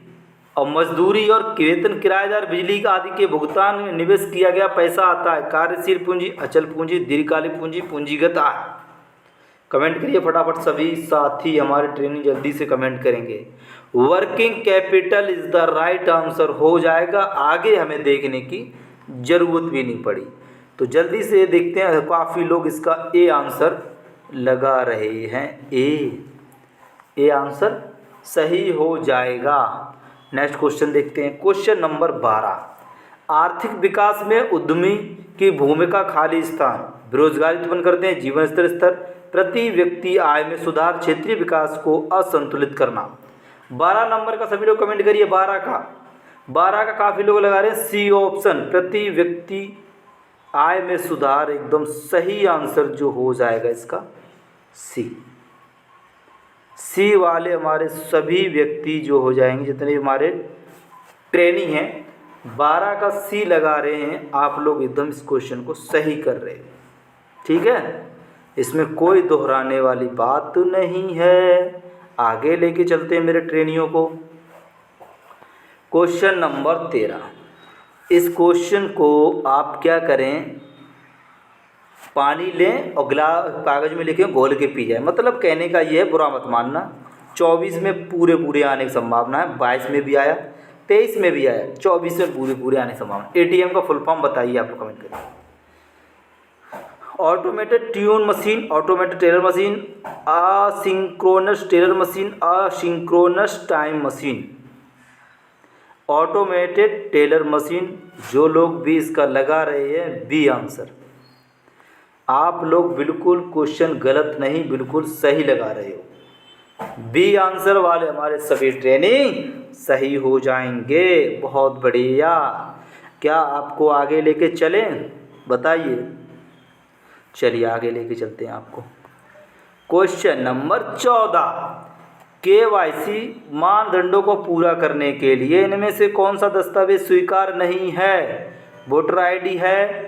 और मजदूरी और वेतन, किराएदार, बिजली आदि के भुगतान में निवेश किया गया पैसा आता है। कार्यशील पूंजी, अचल पूंजी, दीर्घकालिक पूंजी, पूंजीगत आय। कमेंट करिए फटाफट, सभी साथी हमारे ट्रेनिंग जल्दी से कमेंट करेंगे। Working capital is the right answer हो जाएगा। आगे हमें देखने की ज़रूरत भी नहीं पड़ी, तो जल्दी से देखते हैं। काफ़ी लोग इसका ए आंसर लगा रहे हैं। ए आंसर सही हो जाएगा। नेक्स्ट क्वेश्चन देखते हैं। क्वेश्चन नंबर 12, आर्थिक विकास में उद्यमी की भूमिका, खाली स्थान, बेरोजगारी उत्पन्न करते हैं, जीवन स्तर, प्रति व्यक्ति आय में सुधार, क्षेत्रीय विकास को असंतुलित करना। 12 नंबर का सभी लोग कमेंट करिए। 12 का काफ़ी लोग लगा रहे हैं सी ऑप्शन, प्रति व्यक्ति आय में सुधार, एकदम सही आंसर जो हो जाएगा इसका सी। सी वाले हमारे सभी व्यक्ति जो हो जाएंगे, जितने हमारे ट्रेनिंग हैं, 12 का सी लगा रहे हैं। आप लोग एकदम इस क्वेश्चन को सही कर रहे हैं, ठीक है, इसमें कोई दोहराने वाली बात नहीं है। आगे लेके चलते हैं मेरे ट्रेनियों को। Question number 13। इस क्वेश्चन को आप क्या करें, पानी लें और गिलास कागज़ में लिखें, घोल के पी जाए। मतलब कहने का ये है, बुरा मत मानना, 24 में पूरे आने की संभावना है, 22 में भी आया, 23 में भी आया, 24 में पूरे आने की संभावना। एटीएम का फुल फॉर्म बताइए, आप कमेंट करिए। Automated tune machine, automated teller machine, asynchronous teller machine, asynchronous time machine. Automated teller machine. जो लोग भी इसका लगा रहे हैं, बी आंसर। आप लोग बिल्कुल क्वेश्चन गलत नहीं, बिल्कुल सही लगा रहे हो। बी आंसर वाले हमारे सभी ट्रेनिंग सही हो जाएंगे। बहुत बढ़िया। क्या आपको आगे लेके चलें, बताइए। चलिए आगे लेके चलते हैं आपको। Question number 14। केवाईसी मानदंडों को पूरा करने के लिए इनमें से कौन सा दस्तावेज स्वीकार नहीं है? वोटर आईडी है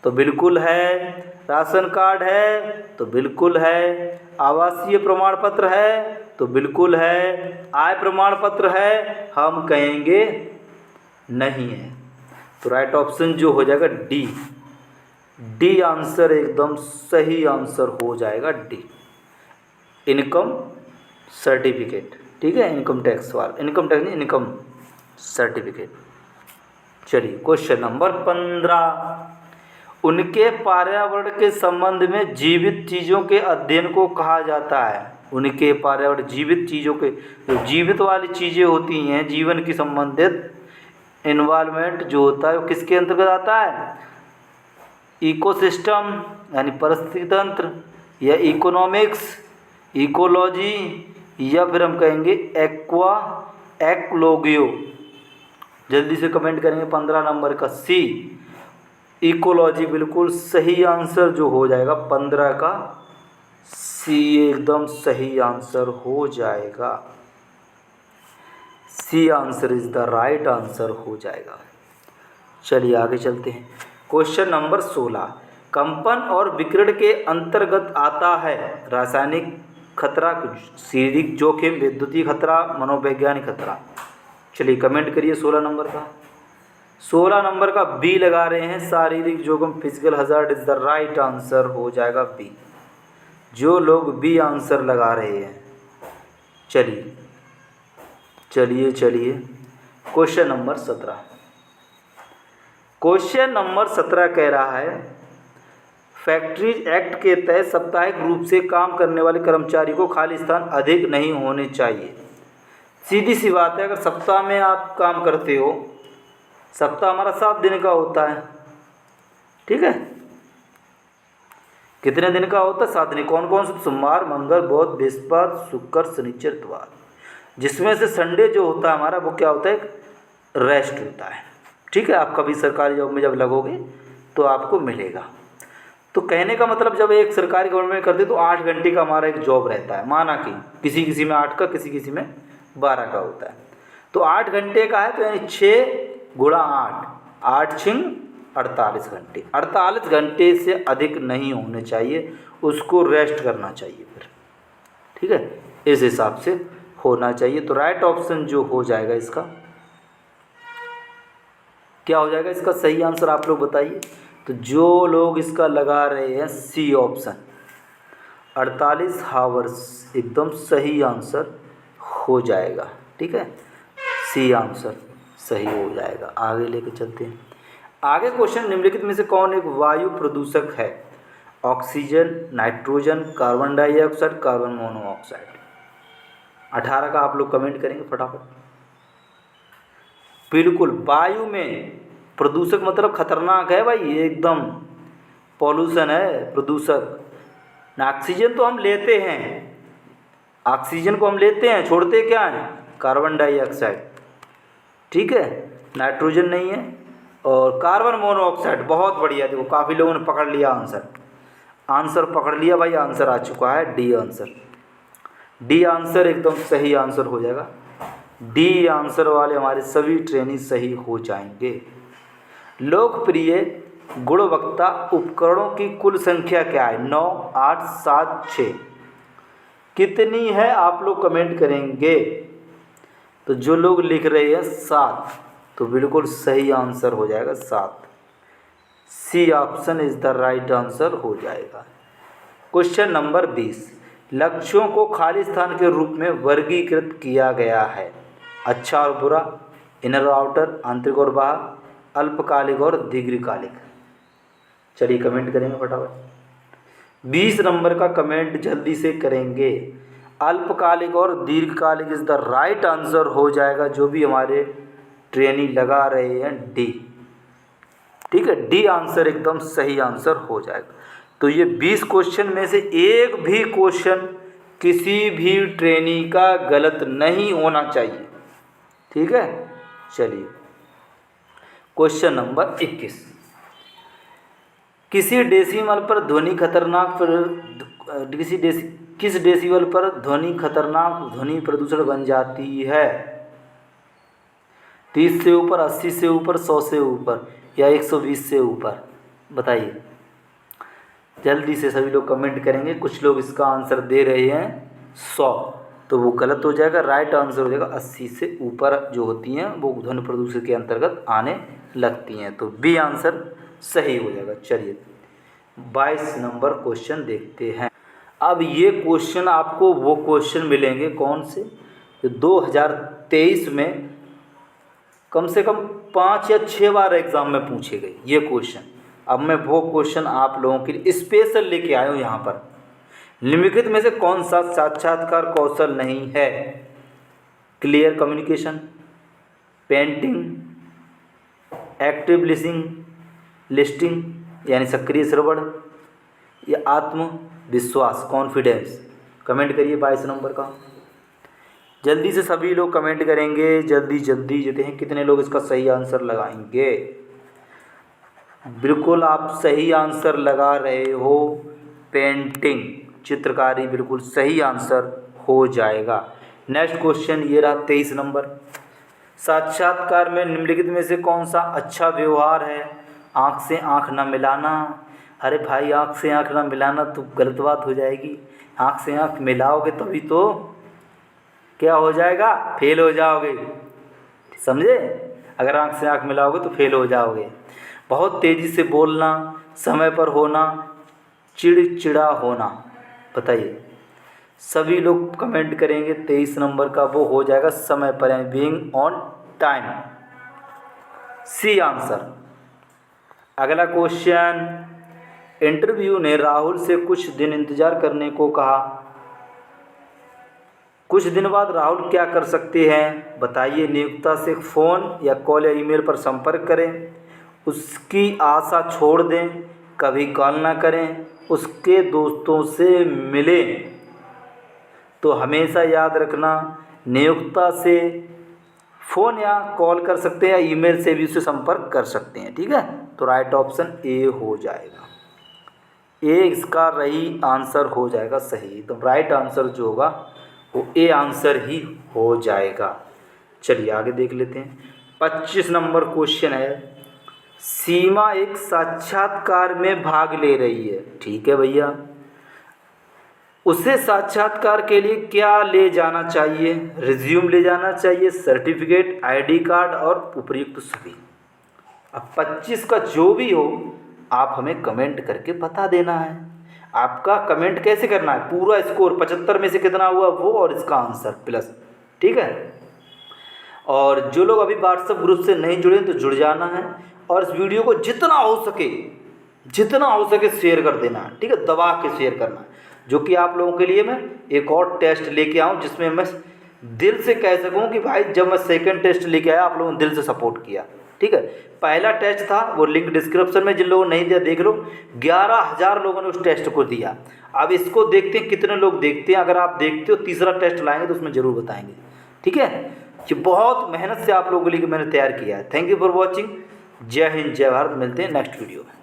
तो बिल्कुल है, राशन कार्ड है तो बिल्कुल है, आवासीय प्रमाण पत्र है तो बिल्कुल है, आय प्रमाण पत्र है, हम कहेंगे नहीं है। तो राइट ऑप्शन जो हो जाएगा डी। डी आंसर एकदम सही आंसर हो जाएगा, डी। इनकम सर्टिफिकेट, ठीक है, इनकम टैक्स वाला, इनकम टैक्स नहीं, इनकम सर्टिफिकेट। चलिए क्वेश्चन नंबर 15। उनके पर्यावरण के संबंध में जीवित चीज़ों के अध्ययन को कहा जाता है। उनके पर्यावरण, जीवित चीज़ों के, जो जीवित वाली चीज़ें होती हैं, जीवन की संबंधित इन्वायरमेंट जो होता है, वो किसके अंतर्गत आता है? इकोसिस्टम यानी परिस्थिति तंत्र, या इकोनॉमिक्स, इकोलॉजी, या फिर हम कहेंगे एक्लोगियो। जल्दी से कमेंट करेंगे 15 नंबर का सी, इकोलॉजी बिल्कुल सही आंसर जो हो जाएगा। 15 का सी एकदम सही आंसर हो जाएगा। C answer is the right answer हो जाएगा। चलिए आगे चलते हैं। Question number 16। कंपन और विकिरण के अंतर्गत आता है रासायनिक खतरा, शारीरिक जोखिम, विद्युतीय खतरा, मनोवैज्ञानिक खतरा। चलिए कमेंट करिए 16 नंबर का। 16 नंबर का बी लगा रहे हैं, शारीरिक जोखिम, physical hazard is the right answer हो जाएगा बी। जो लोग बी आंसर लगा रहे हैं, चलिए चलिए चलिए क्वेश्चन नंबर 17। क्वेश्चन नंबर 17 कह रहा है, फैक्ट्रीज एक्ट के तहत साप्ताहिक रूप से काम करने वाले कर्मचारी को खाली स्थान अधिक नहीं होने चाहिए। सीधी सी बात है, अगर सप्ताह में आप काम करते हो, सप्ताह हमारा 7 दिन का होता है, ठीक है, कितने दिन का होता है? 7 दिन। कौन कौन से? सोमवार, मंगल, बुध, बृहस्पति, शुक्र, शनिचर, इतवार। जिसमें से संडे जो होता है हमारा, वो क्या होता है? रेस्ट होता है, ठीक है। आप कभी सरकारी जॉब में जब लगोगे तो आपको मिलेगा। तो कहने का मतलब, जब एक सरकारी गवर्नमेंट करते तो 8 घंटे का हमारा एक जॉब रहता है, माना कि किसी किसी में 8 का, किसी किसी में 12 का होता है। तो 8 घंटे का है, तो यानी 6 गुणा 8, 8 छिंग 48 घंटे। 48 घंटे से अधिक नहीं होने चाहिए, उसको रेस्ट करना चाहिए फिर, ठीक है, इस हिसाब से होना चाहिए। तो राइट ऑप्शन जो हो जाएगा इसका, क्या हो जाएगा इसका सही आंसर, आप लोग बताइए। तो जो लोग इसका लगा रहे हैं सी ऑप्शन, 48 हावर्स एकदम सही आंसर हो जाएगा, ठीक है, सी आंसर सही हो जाएगा। आगे लेके चलते हैं। आगे क्वेश्चन, निम्नलिखित में से कौन एक वायु प्रदूषक है? Oxygen, nitrogen, carbon dioxide, carbon monoxide. 18 का आप लोग कमेंट करेंगे फटाफट। बिल्कुल, वायु में प्रदूषक मतलब खतरनाक है भाई, एकदम पॉल्यूशन है प्रदूषक। ऑक्सीजन तो हम लेते हैं, ऑक्सीजन को हम लेते हैं, छोड़ते क्या हैं? कार्बन डाइऑक्साइड, ठीक है, नाइट्रोजन नहीं है। और कार्बन मोनोऑक्साइड, बहुत बढ़िया, देखो काफ़ी लोगों ने पकड़ लिया आंसर, आंसर पकड़ लिया भाई, आंसर आ चुका है डी आंसर। डी आंसर एकदम सही आंसर हो जाएगा। डी आंसर वाले हमारे सभी ट्रेनिंग सही हो जाएंगे। लोकप्रिय गुणवत्ता उपकरणों की कुल संख्या क्या है? 9, 8, 7, 6 कितनी है? आप लोग कमेंट करेंगे। तो जो लोग लिख रहे हैं 7, तो बिल्कुल सही आंसर हो जाएगा 7। C option is the right answer हो जाएगा। क्वेश्चन नंबर 20, लक्ष्यों को खाली स्थान के रूप में वर्गीकृत किया गया है। अच्छा और बुरा, इनर और आउटर, आंतरिक और बाहर, अल्पकालिक और दीर्घकालिक। चलिए कमेंट करेंगे फटाफट। 20 नंबर का कमेंट जल्दी से करेंगे। अल्पकालिक और दीर्घकालिक इज द राइट आंसर हो जाएगा, जो भी हमारे ट्रेनी लगा रहे हैं डी। ठीक है, डी आंसर एकदम सही आंसर हो जाएगा। तो ये 20 क्वेश्चन में से एक भी क्वेश्चन किसी भी ट्रेनी का गलत नहीं होना चाहिए। ठीक है, चलिए क्वेश्चन नंबर 21, किसी डेसिमल पर ध्वनि खतरनाक किस डेसिबल पर ध्वनि खतरनाक ध्वनि प्रदूषण बन जाती है? 30 से ऊपर, 80 से ऊपर, 100 से ऊपर या 120 से ऊपर? बताइए जल्दी से, सभी लोग कमेंट करेंगे। कुछ लोग इसका आंसर दे रहे हैं 100, तो वो गलत हो जाएगा। राइट आंसर हो जाएगा 80 से ऊपर जो होती हैं वो ध्वनि प्रदूषण के अंतर्गत आने लगती हैं, तो बी आंसर सही हो जाएगा। चलिए 22 नंबर क्वेश्चन देखते हैं। अब ये क्वेश्चन आपको वो क्वेश्चन मिलेंगे कौन से, जो 2023 में कम से कम 5 या 6 बार एग्ज़ाम में पूछे गए ये क्वेश्चन। अब मैं वो क्वेश्चन आप लोगों के लिए स्पेशल लेके आया हूँ यहाँ पर। निम्नलिखित में से कौन सा साक्षात्कार कौशल नहीं है? Clear communication, painting, active listing यानी सक्रिय श्रवण, या आत्मविश्वास कॉन्फिडेंस? कमेंट करिए 22 नंबर का। जल्दी से सभी लोग कमेंट करेंगे, जल्दी जल्दी। देते हैं कितने लोग इसका सही आंसर लगाएंगे। बिल्कुल आप सही आंसर लगा रहे हो, पेंटिंग चित्रकारी बिल्कुल सही आंसर हो जाएगा। नेक्स्ट क्वेश्चन ये रहा 23 नंबर, साक्षात्कार में निम्नलिखित में से कौन सा अच्छा व्यवहार है? आँख से आँख न मिलाना। अरे भाई आँख से आँख न मिलाना तो गलत बात हो जाएगी। आँख से आँख मिलाओगे तभी तो क्या हो जाएगा? फेल हो जाओगे, समझे? अगर आँख से आँख मिलाओगे तो फेल हो जाओगे। बहुत तेज़ी से बोलना, समय पर होना, चिड़चिड़ा होना। बताइए सभी लोग कमेंट करेंगे 23 नंबर का, वो हो जाएगा समय पर, being on time. C answer. अगला क्वेश्चन, इंटरव्यू ने राहुल से कुछ दिन इंतजार करने को कहा। कुछ दिन बाद राहुल क्या कर सकते हैं? बताइए। नियोक्ता से फ़ोन या कॉल या ईमेल पर संपर्क करें, उसकी आशा छोड़ दें, कभी कॉल ना करें, उसके दोस्तों से मिलें। तो हमेशा याद रखना, नियोक्ता से फ़ोन या कॉल कर सकते हैं या ईमेल से भी उससे संपर्क कर सकते हैं। ठीक है, तो राइट ऑप्शन ए हो जाएगा। ए इसका रही आंसर हो जाएगा सही। तो राइट आंसर जो होगा वो ए आंसर ही हो जाएगा। चलिए आगे देख लेते हैं। 25 नंबर क्वेश्चन है, सीमा एक साक्षात्कार में भाग ले रही है। ठीक है भैया, उसे साक्षात्कार के लिए क्या ले जाना चाहिए? रिज्यूम ले जाना चाहिए, सर्टिफिकेट, आईडी कार्ड और उपयुक्त सभी। अब 25 का जो भी हो आप हमें कमेंट करके बता देना है। आपका कमेंट कैसे करना है? पूरा स्कोर 75 में से कितना हुआ वो और इसका आंसर प्लस। ठीक है, और जो लोग अभी व्हाट्सएप ग्रुप से नहीं जुड़े तो जुड़ जाना है, और इस वीडियो को जितना हो सके शेयर कर देना है। ठीक है, दबा के शेयर करना है, जो कि आप लोगों के लिए मैं एक और टेस्ट लेके आऊँ जिसमें मैं दिल से कह सकूँ कि भाई जब मैं सेकंड टेस्ट लेके आया आप लोगों ने दिल से सपोर्ट किया। ठीक है, पहला टेस्ट था वो लिंक डिस्क्रिप्शन में, जिन लोगों ने नहीं दिया देख लो। 11,000 लोगों ने उस टेस्ट को दिया। अब इसको देखते हैं कितने लोग देखते हैं। अगर आप देखते हो तीसरा टेस्ट लाएंगे तो उसमें ज़रूर बताएंगे। ठीक है, ये बहुत मेहनत से आप लोगों के लिए मैंने तैयार किया है। Thank you for watching. जय हिंद, जय भारत। मिलते हैं नेक्स्ट वीडियो में।